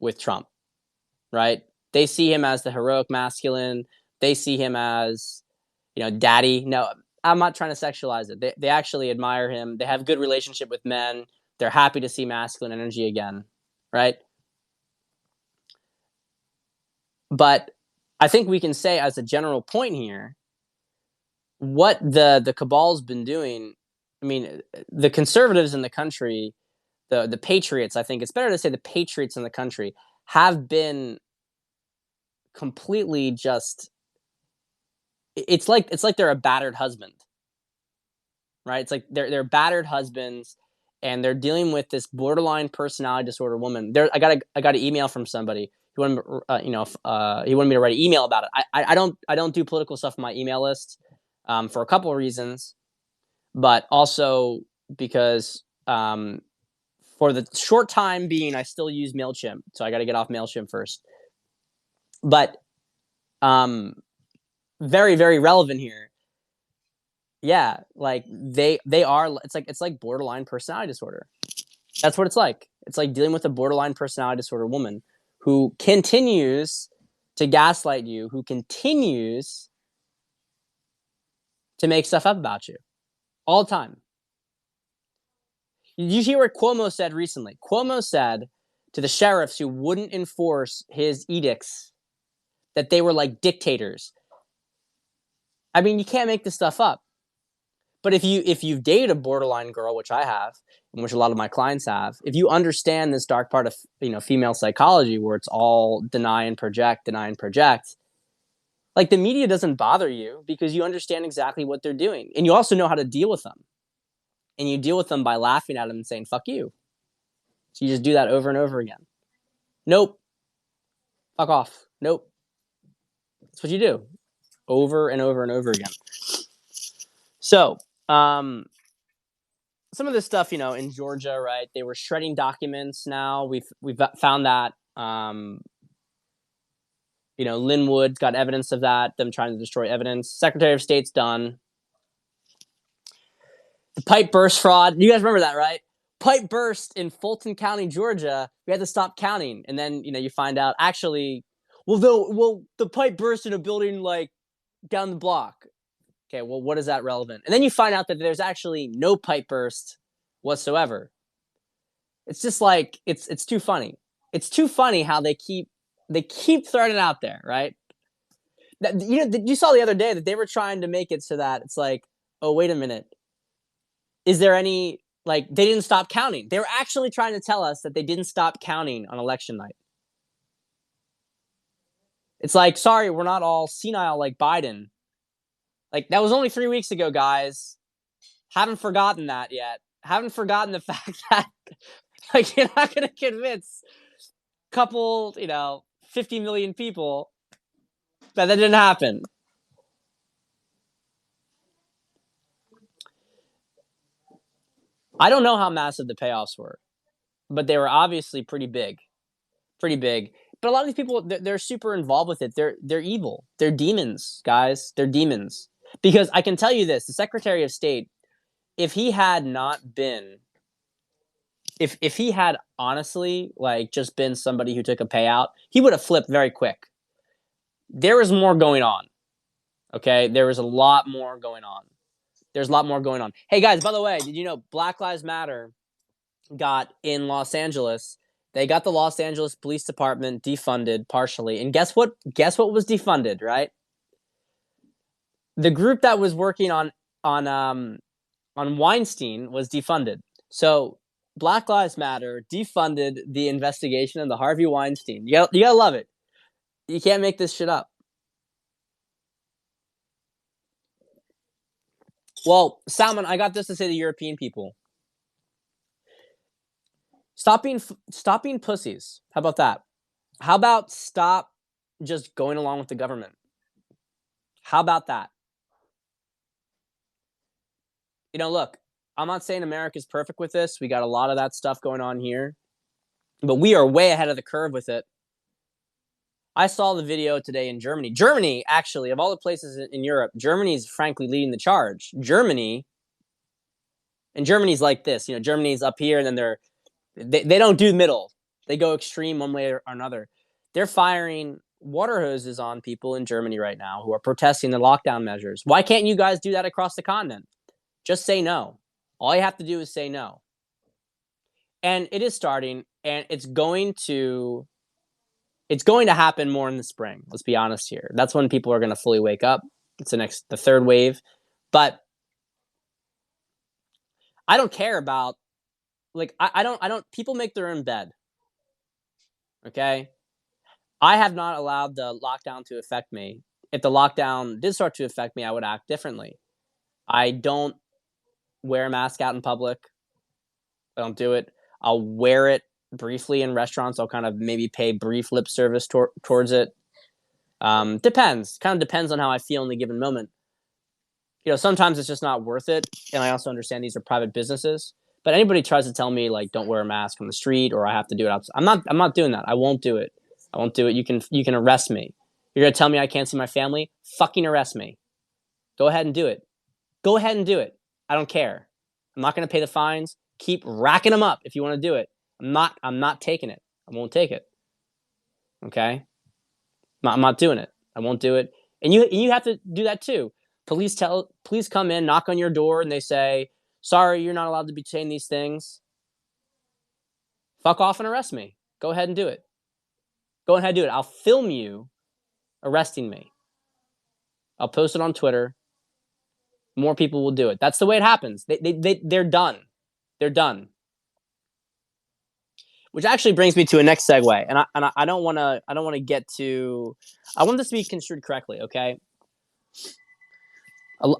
with Trump, right? They see him as the heroic masculine. They see him as, daddy. No, I'm not trying to sexualize it. They actually admire him. They have good relationship with men. They're happy to see masculine energy again, right? But I think we can say, as a general point here, what the cabal's been doing. I mean, the conservatives in the country, the patriots. I think it's better to say the patriots in the country have been completely just. It's like they're a battered husband, right? It's like they're battered husbands, and they're dealing with this borderline personality disorder woman. I got an email from somebody. He wanted he wanted me to write an email about it. I don't do political stuff on my email list, for a couple of reasons, but also because, for the short time being, I still use Mailchimp, so I got to get off Mailchimp first. But very, very relevant here. Yeah, like they are. It's like borderline personality disorder. That's what it's like. It's like dealing with a borderline personality disorder woman who continues to gaslight you, who continues to make stuff up about you all the time. Did you hear what Cuomo said recently? Cuomo said to the sheriffs who wouldn't enforce his edicts that they were like dictators. I mean, you can't make this stuff up. But if you date a borderline girl, which I have, and which a lot of my clients have, if you understand this dark part of female psychology, where it's all deny and project, like, the media doesn't bother you because you understand exactly what they're doing, and you also know how to deal with them, and you deal with them by laughing at them and saying "fuck you." So you just do that over and over again. Nope, fuck off. Nope, that's what you do over and over and over again. So, some of this stuff, in Georgia, right? They were shredding documents. Now we've found that, Linwood's got evidence of that. Them trying to destroy evidence. Secretary of State's done. The pipe burst fraud. You guys remember that, right? Pipe burst in Fulton County, Georgia. We had to stop counting, and then you find out, actually, the pipe burst in a building like down the block. Okay, well, what is that relevant? And then you find out that there's actually no pipe burst whatsoever. It's just like it's too funny. It's too funny how they keep throwing it out there, right? You saw the other day that they were trying to make it so that it's like, oh, wait a minute, is there any Like, they didn't stop counting. They were actually trying to tell us that they didn't stop counting on election night. It's like, sorry, we're not all senile like Biden. Like, that was only 3 weeks ago, guys. Haven't forgotten that yet. Haven't forgotten the fact that, like, you're not going to convince a couple, 50 million people that didn't happen. I don't know how massive the payoffs were, but they were obviously pretty big. Pretty big. But a lot of these people, they're super involved with it. They're evil. They're demons, guys. They're demons. Because I can tell you this: the Secretary of State, if he had not been, if he had honestly like just been somebody who took a payout, he would have flipped very quick. There was more going on. Okay, there was a lot more going on. There's a lot more going on. Hey guys, by the way, did you know Black Lives Matter got in Los Angeles? They got the Los Angeles Police Department defunded partially. And guess what? Guess what was defunded, right? The group that was working on Weinstein was defunded. So Black Lives Matter defunded the investigation of the Harvey Weinstein. You gotta love it. You can't make this shit up. Well, Salman, I got this to say to European people. Stop being pussies. How about that? How about stop just going along with the government? How about that? Look, I'm not saying America's perfect with this. We got a lot of that stuff going on here, but we are way ahead of the curve with it. I saw the video today in Germany. Germany, actually, of all the places in Europe, Germany is frankly leading the charge. Germany's like this. Germany's up here, and then they don't do middle. They go extreme one way or another. They're firing water hoses on people in Germany right now who are protesting the lockdown measures. Why can't you guys do that across the continent? Just say no. All you have to do is say no. And it is starting, and it's going to happen more in the spring. Let's be honest here. That's when people are going to fully wake up. It's the third wave. But I don't care about, like, I don't, people make their own bed. Okay? I have not allowed the lockdown to affect me. If the lockdown did start to affect me, I would act differently. I don't wear a mask out in public. I don't do it. I'll wear it briefly in restaurants. I'll kind of maybe pay brief lip service towards it. Depends. Kind of depends on how I feel in the given moment. Sometimes it's just not worth it. And I also understand these are private businesses. But anybody tries to tell me, like, don't wear a mask on the street or I have to do it outside, I'm not doing that. I won't do it. I won't do it. You can arrest me. You're going to tell me I can't see my family? Fucking arrest me. Go ahead and do it. Go ahead and do it. I don't care. I'm not going to pay the fines. Keep racking them up if you want to do it. I'm not taking it. I won't take it. Okay? I'm not doing it. I won't do it. And you have to do that too. Police come in, knock on your door, and they say, sorry, you're not allowed to be saying these things. Fuck off and arrest me. Go ahead and do it. Go ahead and do it. I'll film you arresting me. I'll post it on Twitter. More people will do it. That's the way it happens. They're done. They're done. Which actually brings me to a next segue, and I don't want to get to. I want this to be construed correctly, okay? I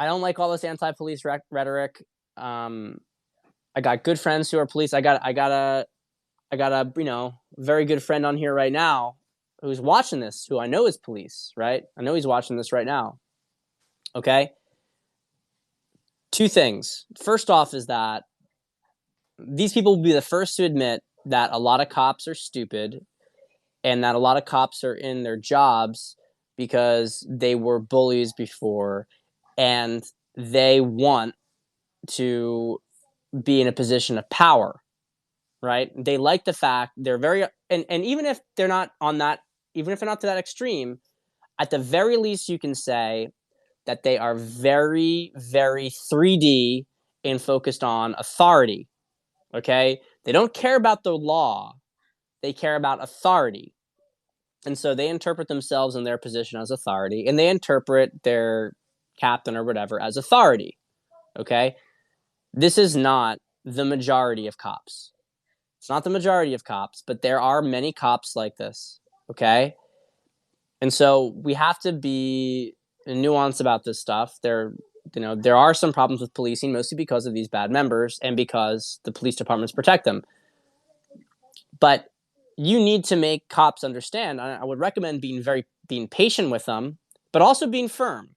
don't like all this anti-police rhetoric. I got good friends who are police. I got a very good friend on here right now who's watching this, who I know is police, right? I know he's watching this right now. Okay? Two things. First off is that these people will be the first to admit that a lot of cops are stupid and that a lot of cops are in their jobs because they were bullies before and they want to be in a position of power, right? They like the fact they're very, and even if they're not on that, even if they're not to that extreme, at the very least you can say that they are very, very 3D and focused on authority, okay? They don't care about the law. They care about authority. And so they interpret themselves in their position as authority, and they interpret their captain or whatever as authority. Okay, this is not the majority of cops. It's not the majority of cops, but there are many cops like this. Okay, and so we have to be nuanced about this stuff. There are some problems with policing, mostly because of these bad members and because the police departments protect them. But you need to make cops understand. I would recommend being patient with them, but also being firm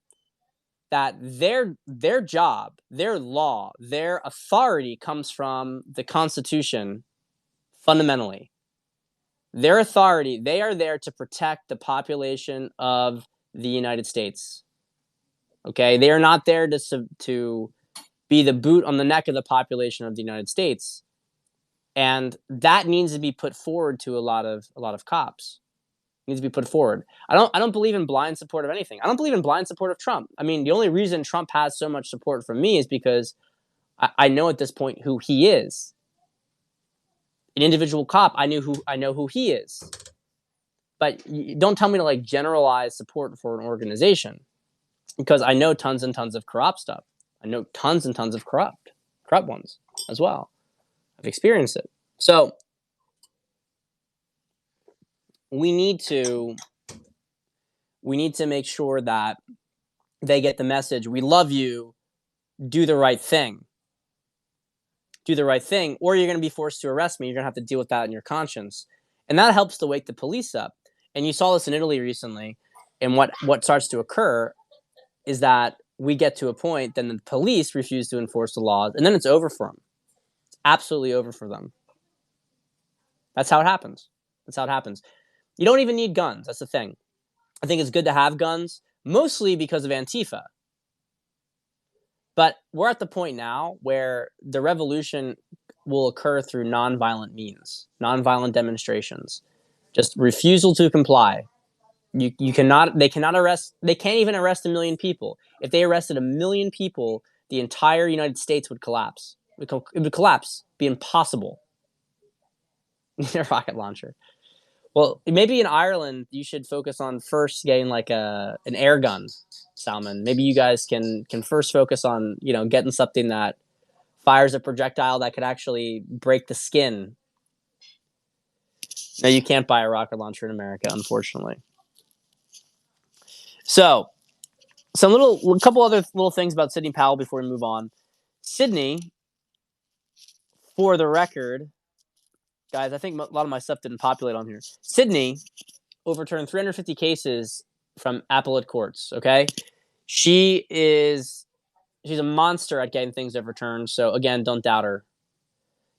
that their job, their law, their authority comes from the Constitution fundamentally. Their authority, they are there to protect the population of the United States. Okay? They are not there to be the boot on the neck of the population of the United States. And that needs to be put forward to a lot of cops. It needs to be put forward. I don't believe in blind support of anything. I don't believe in blind support of Trump. I mean, the only reason Trump has so much support from me is because I know at this point who he is. An individual cop, I know who he is. But don't tell me to like generalize support for an organization, because I know tons and tons of corrupt stuff. I know tons and tons of corrupt ones as well. I've experienced it. So we need to make sure that they get the message. We love you. Do the right thing. Do the right thing, or you're going to be forced to arrest me. You're going to have to deal with that in your conscience. And that helps to wake the police up. And you saw this in Italy recently. And what starts to occur is that we get to a point, then the police refuse to enforce the laws, and then it's over for them. It's absolutely over for them. That's how it happens. That's how it happens. You don't even need guns. That's the thing. I think it's good to have guns, mostly because of Antifa. But we're at the point now where the revolution will occur through nonviolent means, nonviolent demonstrations, just refusal to comply. They can't even arrest 1 million people. If they arrested 1 million people, the entire United States would collapse. It would collapse. It'd be impossible. A rocket launcher. Well, maybe in Ireland, you should focus on first getting like an air gun, Salman. Maybe you guys can first focus on, getting something that fires a projectile that could actually break the skin. No, you can't buy a rocket launcher in America, unfortunately. So, a couple other little things about Sidney Powell before we move on. Sidney, for the record, guys, I think a lot of my stuff didn't populate on here. Sidney overturned 350 cases from appellate courts. Okay, she's a monster at getting things overturned. So again, don't doubt her.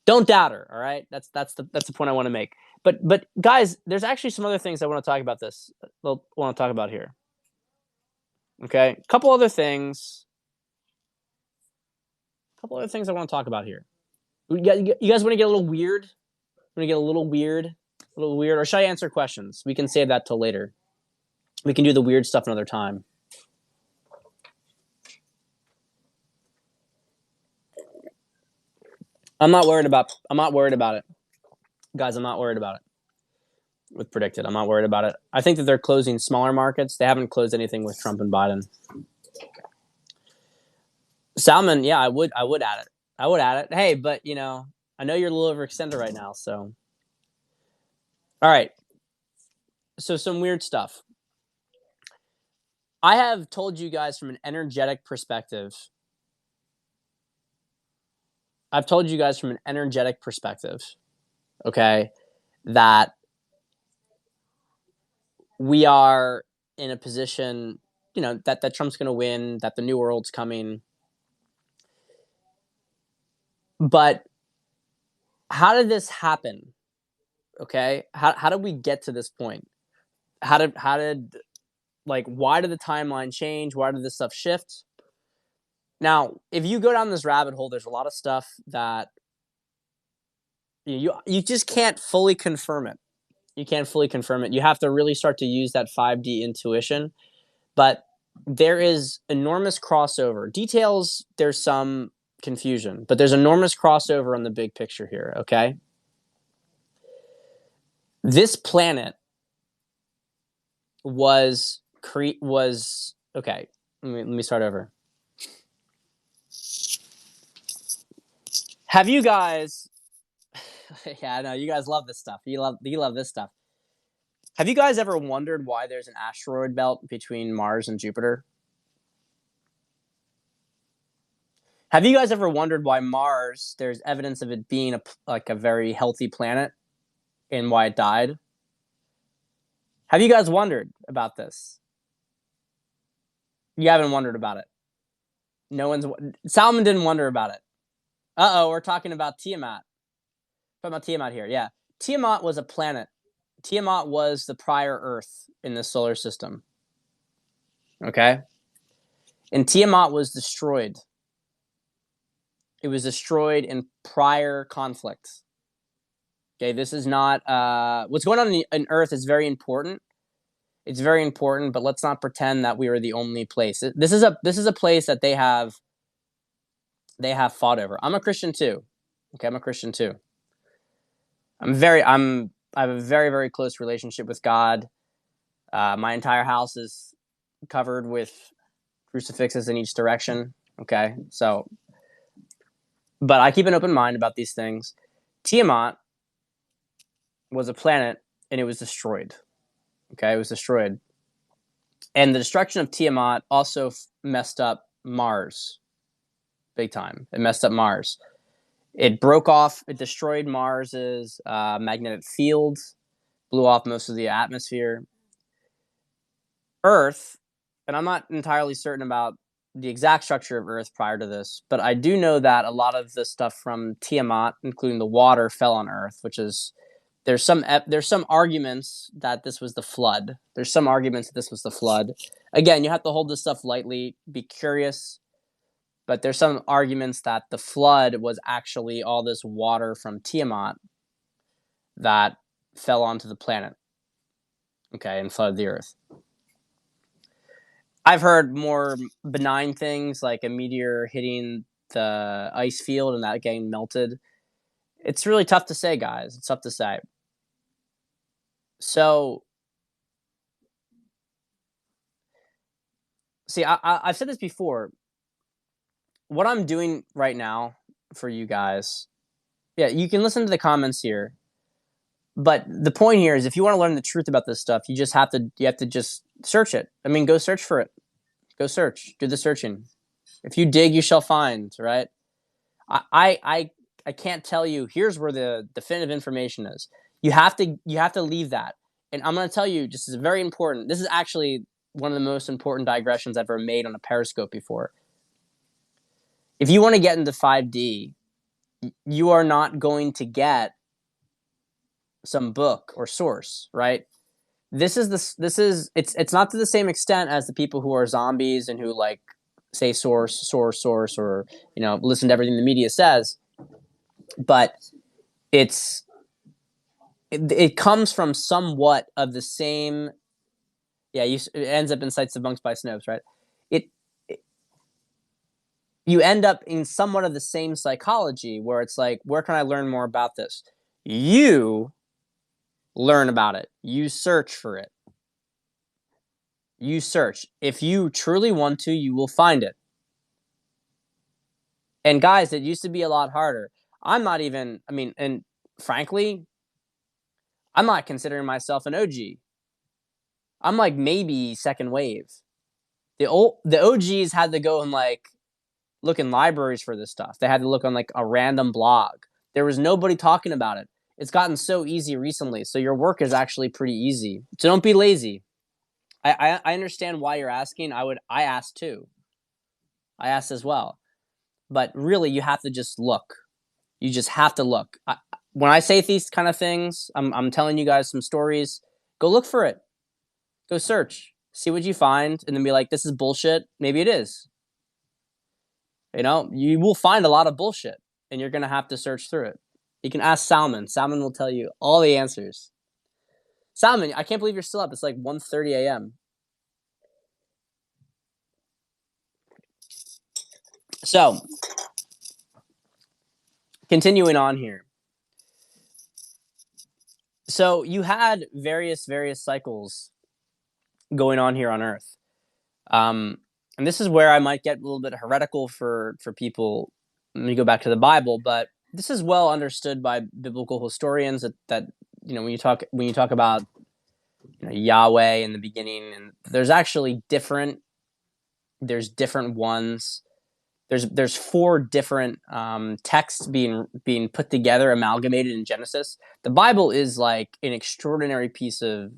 Don't doubt her. All right, that's the point I want to make. But guys, there's actually some other things I want to talk about here. Okay, a couple other things I want to talk about here. You guys want to get a little weird? Want to get a little weird, or should I answer questions? We can save that till later. We can do the weird stuff another time. I'm not worried about it. Guys, I'm not worried about it. With predicted, I'm not worried about it. I think that they're closing smaller markets. They haven't closed anything with Trump and Biden. Salmon, yeah, I would add it. I would add it. Hey, but I know you're a little overextended right now, so. All right. So some weird stuff. I have told you guys from an energetic perspective. Okay, that we are in a position, that Trump's going to win, that the new world's coming. But how did this happen? Okay, how did we get to this point? Why did the timeline change? Why did this stuff shift? Now, if you go down this rabbit hole, there's a lot of stuff that you just can't fully confirm it. You can't fully confirm it. You have to really start to use that 5D intuition. But there is enormous crossover. Details, there's some confusion, but there's enormous crossover on the big picture here, okay? This planet was okay. Let me start over. Have you guys? Yeah, I know you guys love this stuff. You love this stuff. Have you guys ever wondered why there's an asteroid belt between Mars and Jupiter? Have you guys ever wondered why Mars? There's evidence of it being like a very healthy planet, and why it died. Have you guys wondered about this? You haven't wondered about it. No one's. Salmon didn't wonder about it. We're talking about Tiamat. Talking about Tiamat here. Yeah, Tiamat was a planet. Tiamat was the prior Earth in the solar system. Okay, and Tiamat was destroyed. It was destroyed in prior conflicts. Okay, this is not what's going on in Earth is very important. It's very important, but let's not pretend that we are the only place. This is a place that they have fought over. I'm a Christian too. Okay, I'm a Christian too. I have a very very close relationship with God. My entire house is covered with crucifixes in each direction. Okay, so but I keep an open mind about these things. Tiamat was a planet and it was destroyed. Okay, it was destroyed, and the destruction of Tiamat also messed up Mars big time. It messed up Mars. It broke off. It destroyed Mars's magnetic field, blew off most of the atmosphere. Earth, and I'm not entirely certain about the exact structure of Earth prior to this, but I do know that a lot of the stuff from Tiamat, including the water, fell on Earth, which is there's some arguments that this was the flood. There's some arguments that this was the flood. Again, you have to hold this stuff lightly, be curious, but there's some arguments that the flood was actually all this water from Tiamat that fell onto the planet, okay, and flooded the Earth. I've heard more benign things like a meteor hitting the ice field and that getting melted. It's really tough to say, guys. It's tough to say. So, see, I've said this before. What I'm doing right now for you guys, yeah, you can listen to the comments here. But the point here is, if you want to learn the truth about this stuff, you have to just search it. I mean, go search for it. Go search. Do the searching. If you dig, you shall find. Right? I can't tell you. Here's where the definitive information is. You have to leave that. And I'm going to tell you, just is very important. This is actually one of the most important digressions I've ever made on a Periscope before. If you want to get into 5D, you are not going to get some book or source, right? It's not to the same extent as the people who are zombies and who like say source, or listen to everything the media says, but it's it comes from somewhat of the same. Yeah, it ends up in sites debunked by Snopes, right? It you end up in somewhat of the same psychology where it's like, where can I learn more about this? You learn about it. You search for it. You search. If you truly want to, you will find it. And guys, it used to be a lot harder. I'm not even, I mean, and frankly, I'm not considering myself an OG. I'm like maybe second wave. The OGs had to go and like look in libraries for this stuff. They had to look on like a random blog. There was nobody talking about it. It's gotten so easy recently. So your work is actually pretty easy. So don't be lazy. I understand why you're asking. I asked too. I asked as well. But really, you have to just look. You just have to look. When I say these kind of things, I'm telling you guys some stories. Go look for it. Go search. See what you find, and then be like, "This is bullshit." Maybe it is. You will find a lot of bullshit, and you're gonna have to search through it. You can ask Salmon. Salmon will tell you all the answers. Salmon, I can't believe you're still up. It's like 1:30 a.m. So, continuing on here. So you had various cycles going on here on Earth. Um, and this is where I might get a little bit heretical for people. Let me go back to the Bible, but this is well understood by biblical historians that when you talk about Yahweh in the beginning, and there's different ones. There's four different texts being put together, amalgamated in Genesis. The Bible is like an extraordinary piece of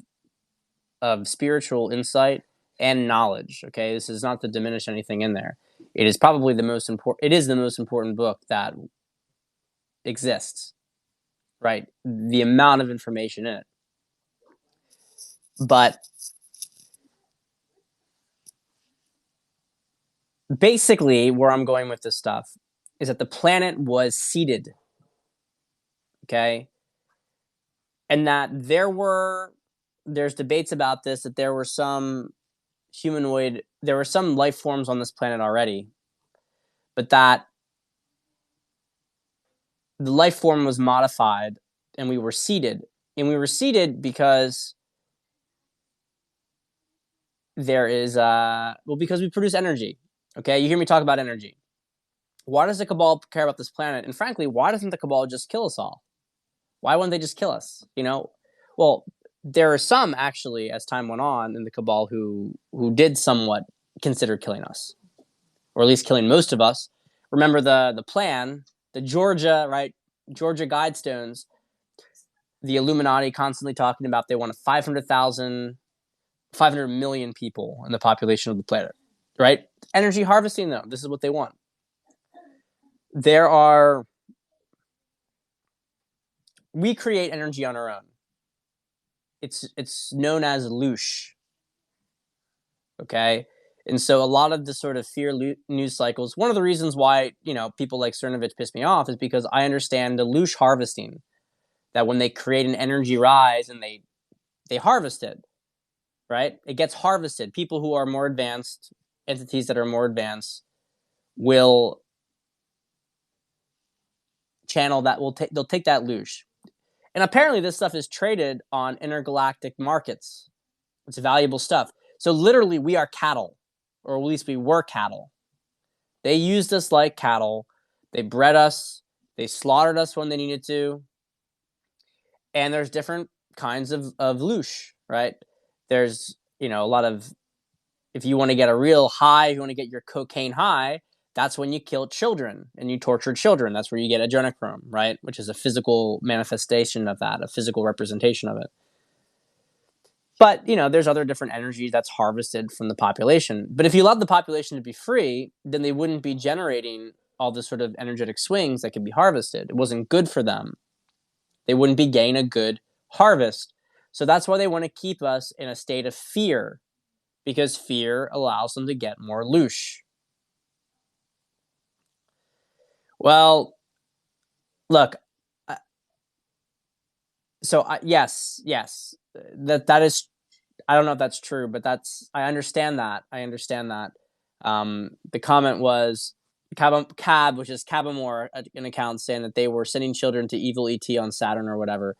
spiritual insight and knowledge. Okay, this is not to diminish anything in there. It is probably the most important. It is the most important book that exists. Right, the amount of information in it. But basically, where I'm going with this stuff is that the planet was seeded. Okay, and that there's debates about this, that there were some life forms on this planet already, but that the life form was modified and we were seeded. And we were seeded because because we produce energy. Okay, you hear me talk about energy. Why does the Cabal care about this planet? And frankly, why doesn't the Cabal just kill us all? Why wouldn't they just kill us? Well, there are some actually, as time went on in the Cabal, who did somewhat consider killing us, or at least killing most of us. Remember the plan, the Georgia Guidestones, the Illuminati constantly talking about they want 500 million people in the population of the planet, right? Energy harvesting, though, this is what they want. We create energy on our own. It's known as loosh, okay? And so a lot of the sort of fear news cycles, one of the reasons why, people like Cernovich piss me off is because I understand the loosh harvesting, that when they create an energy rise and they harvest it, right? It gets harvested. People who are more advanced, entities that are more advanced, will channel that. They'll take that loosh, and apparently this stuff is traded on intergalactic markets. It's valuable stuff. So literally, we are cattle, or at least we were cattle. They used us like cattle. They bred us. They slaughtered us when they needed to. And there's different kinds of loosh, right? There's a lot of, if you want to get a real high, if you want to get your cocaine high, that's when you kill children and you torture children. That's where you get adrenochrome, right? Which is a physical manifestation of that, a physical representation of it. But, there's other different energy that's harvested from the population. But if you allowed the population to be free, then they wouldn't be generating all this sort of energetic swings that could be harvested. It wasn't good for them. They wouldn't be getting a good harvest. So that's why they want to keep us in a state of fear, because fear allows them to get more loosh. Well, look, yes, that is. I don't know if that's true, but I understand that. The comment was Cab, which is Cabamore, an account saying that they were sending children to evil ET on Saturn or whatever.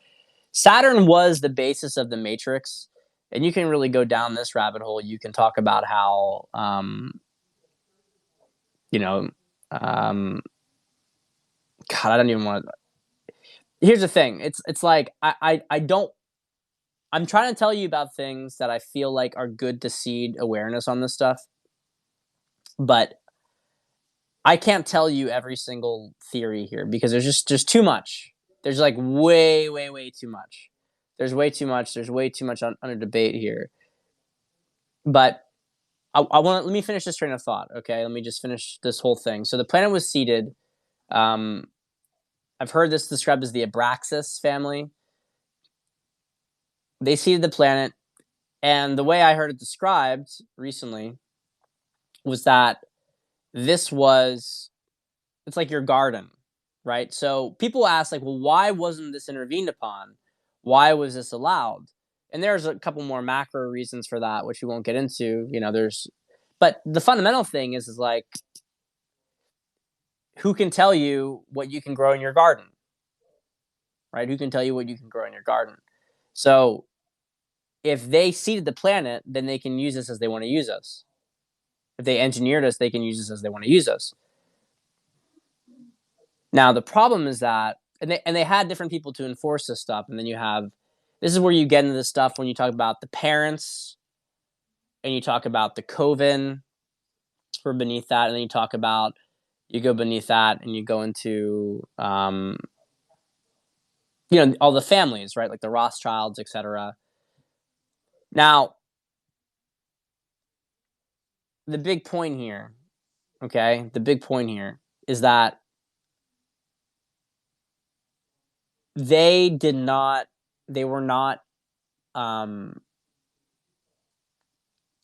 Saturn was the basis of the Matrix, and you can really go down this rabbit hole. You can talk about how, God, I don't even want to. Here's the thing. It's like I don't. I'm trying to tell you about things that I feel like are good to seed awareness on this stuff, but I can't tell you every single theory here because there's too much. There's like way, way, way too much. There's way too much. There's way too much under debate here. But let me finish this train of thought. Okay, let me just finish this whole thing. So the planet was seeded. I've heard this described as the Abraxas family. They seeded the planet, and the way I heard it described recently was that it's like your garden, right? So people ask, like, well, why wasn't this intervened upon? Why was this allowed? And there's a couple more macro reasons for that, which we won't get into. But the fundamental thing is like, who can tell you what you can grow in your garden, right? Who can tell you what you can grow in your garden? So if they seeded the planet, then they can use us as they want to use us. If they engineered us, they can use us as they want to use us. Now the problem is that, and they had different people to enforce this stuff, and then you have, this is where you get into the stuff when you talk about the parents, and you talk about the coven for beneath that, and then you go beneath that, and you go into all the families, right, like the Rothschilds, etc. Now, the big point here, okay, the big point here is that they did not, they were not,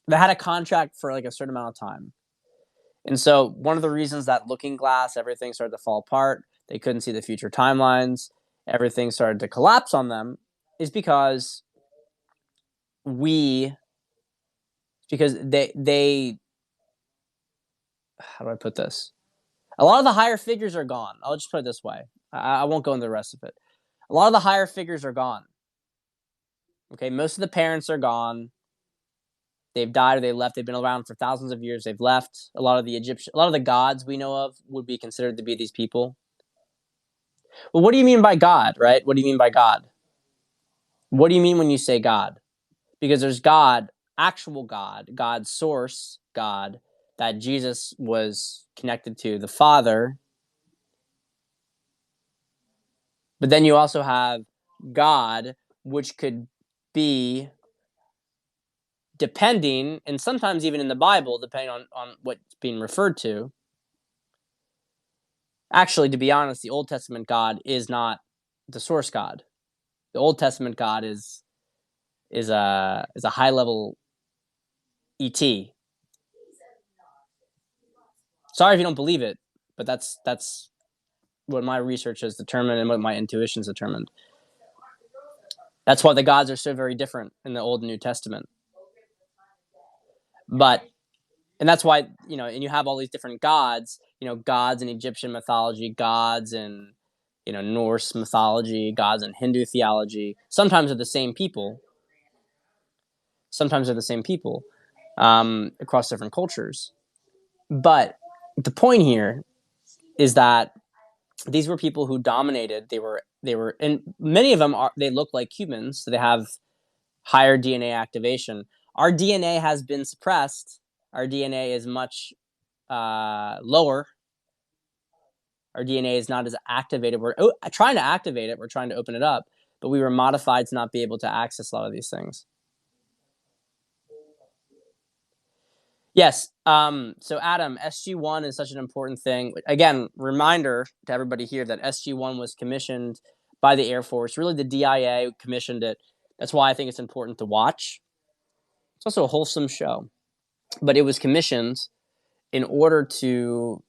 they had a contract for like a certain amount of time. And so one of the reasons that Looking Glass, everything started to fall apart, they couldn't see the future timelines, everything started to collapse on them, is because we, because they, how do I put this? A lot of the higher figures are gone. I'll just put it this way. I won't go into the rest of it. A lot of the higher figures are gone. Okay, most of the parents are gone. They've died or they left. They've been around for thousands of years. They've left. A lot of the gods we know of would be considered to be these people. Well, what do you mean by God, right? What do you mean by God? What do you mean when you say God? Because there's God, actual God, God's source, God, that Jesus was connected to, the Father. But then you also have God, which could be, depending, and sometimes even in the Bible, depending on what's being referred to. Actually, to be honest, the Old Testament God is not the source God. The Old Testament God is a high level ET. Sorry if you don't believe it, but that's what my research has determined and what my intuition's determined. That's why the gods are so very different in the Old and New Testament. But, and that's why, and you have all these different gods, gods in Egyptian mythology, gods in, Norse mythology, gods in Hindu theology. Sometimes they're the same people. Across different cultures. But the point here is that these were people who dominated. They were, and many of them they look like humans, so they have higher DNA activation. Our DNA has been suppressed. Our DNA is much lower. Our DNA is not as activated. We're trying to activate it. We're trying to open it up, but we were modified to not be able to access a lot of these things. Yes. So Adam, SG-1 is such an important thing. Again, reminder to everybody here that SG-1 was commissioned by the Air Force. Really, the DIA commissioned it. That's why I think it's important to watch. It's also a wholesome show. But it was commissioned in order to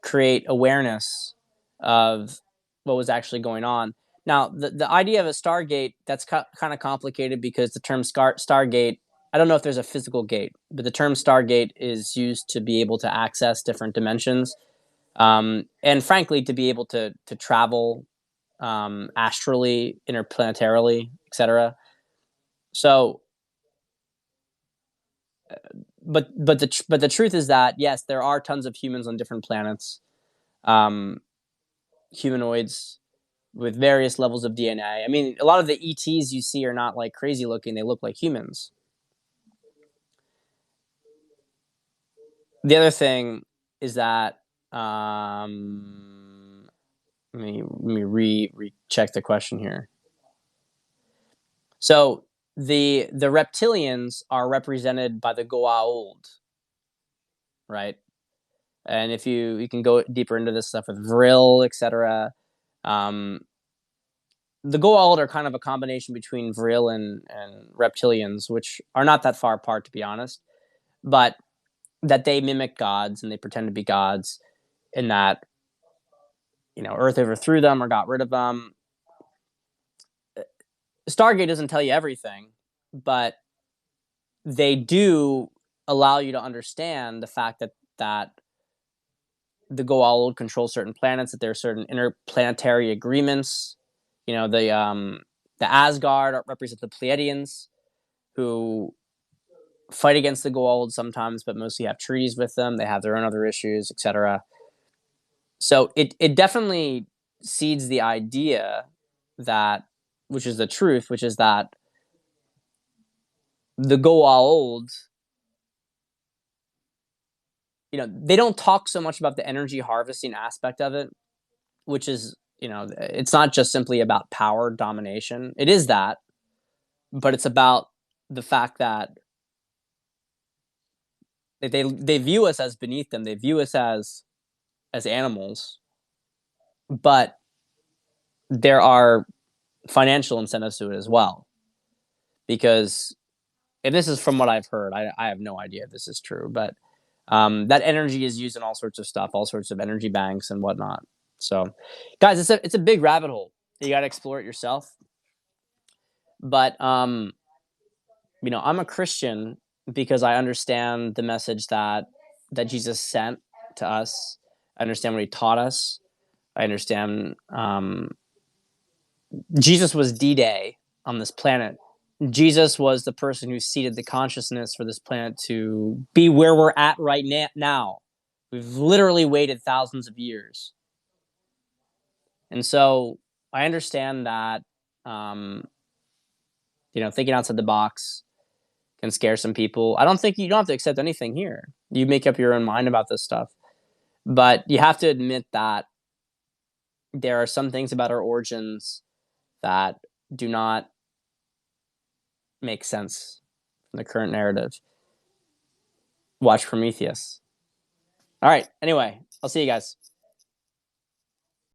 create awareness of what was actually going on. Now, the idea of a Stargate, that's kind of complicated because the term Stargate, I don't know if there's a physical gate, but the term Stargate is used to be able to access different dimensions, and frankly, to be able to travel astrally, interplanetarily, etc. So, but the truth is that yes, there are tons of humans on different planets, humanoids with various levels of DNA. I mean, a lot of the ETs you see are not like crazy looking; they look like humans. The other thing is that let me recheck the question here. So the reptilians are represented by the Goa'uld, right? And if you can go deeper into this stuff with Vril, etc. The Goa'uld are kind of a combination between Vril and reptilians, which are not that far apart, to be honest, but that they mimic gods and they pretend to be gods, and that Earth overthrew them or got rid of them. Stargate doesn't tell you everything, but they do allow you to understand the fact that the Goa'uld control certain planets, that there are certain interplanetary agreements. The Asgard represent the Pleiadians, who fight against the gold sometimes, but mostly have treaties with them. They have their own other issues, etc. So it definitely seeds the idea that, which is the truth, which is that the Goa'uld, they don't talk so much about the energy harvesting aspect of it, which is, it's not just simply about power domination. It is that, but it's about the fact that they view us as beneath them. They view us as animals, but there are financial incentives to it as well. Because, and this is from what I've heard, I have no idea if this is true, but that energy is used in all sorts of stuff, all sorts of energy banks and whatnot. So, guys, it's a big rabbit hole. You got to explore it yourself. But I'm a Christian because I understand the message that Jesus sent to us. I understand what he taught us. I understand Jesus was D-Day on this planet. Jesus was the person who seeded the consciousness for this planet to be where we're at right now. We've literally waited thousands of years. And so I understand that, thinking outside the box can scare some people. I don't think you don't have to accept anything here. You make up your own mind about this stuff. But you have to admit that there are some things about our origins that do not make sense from the current narrative. Watch Prometheus. All right. Anyway, I'll see you guys.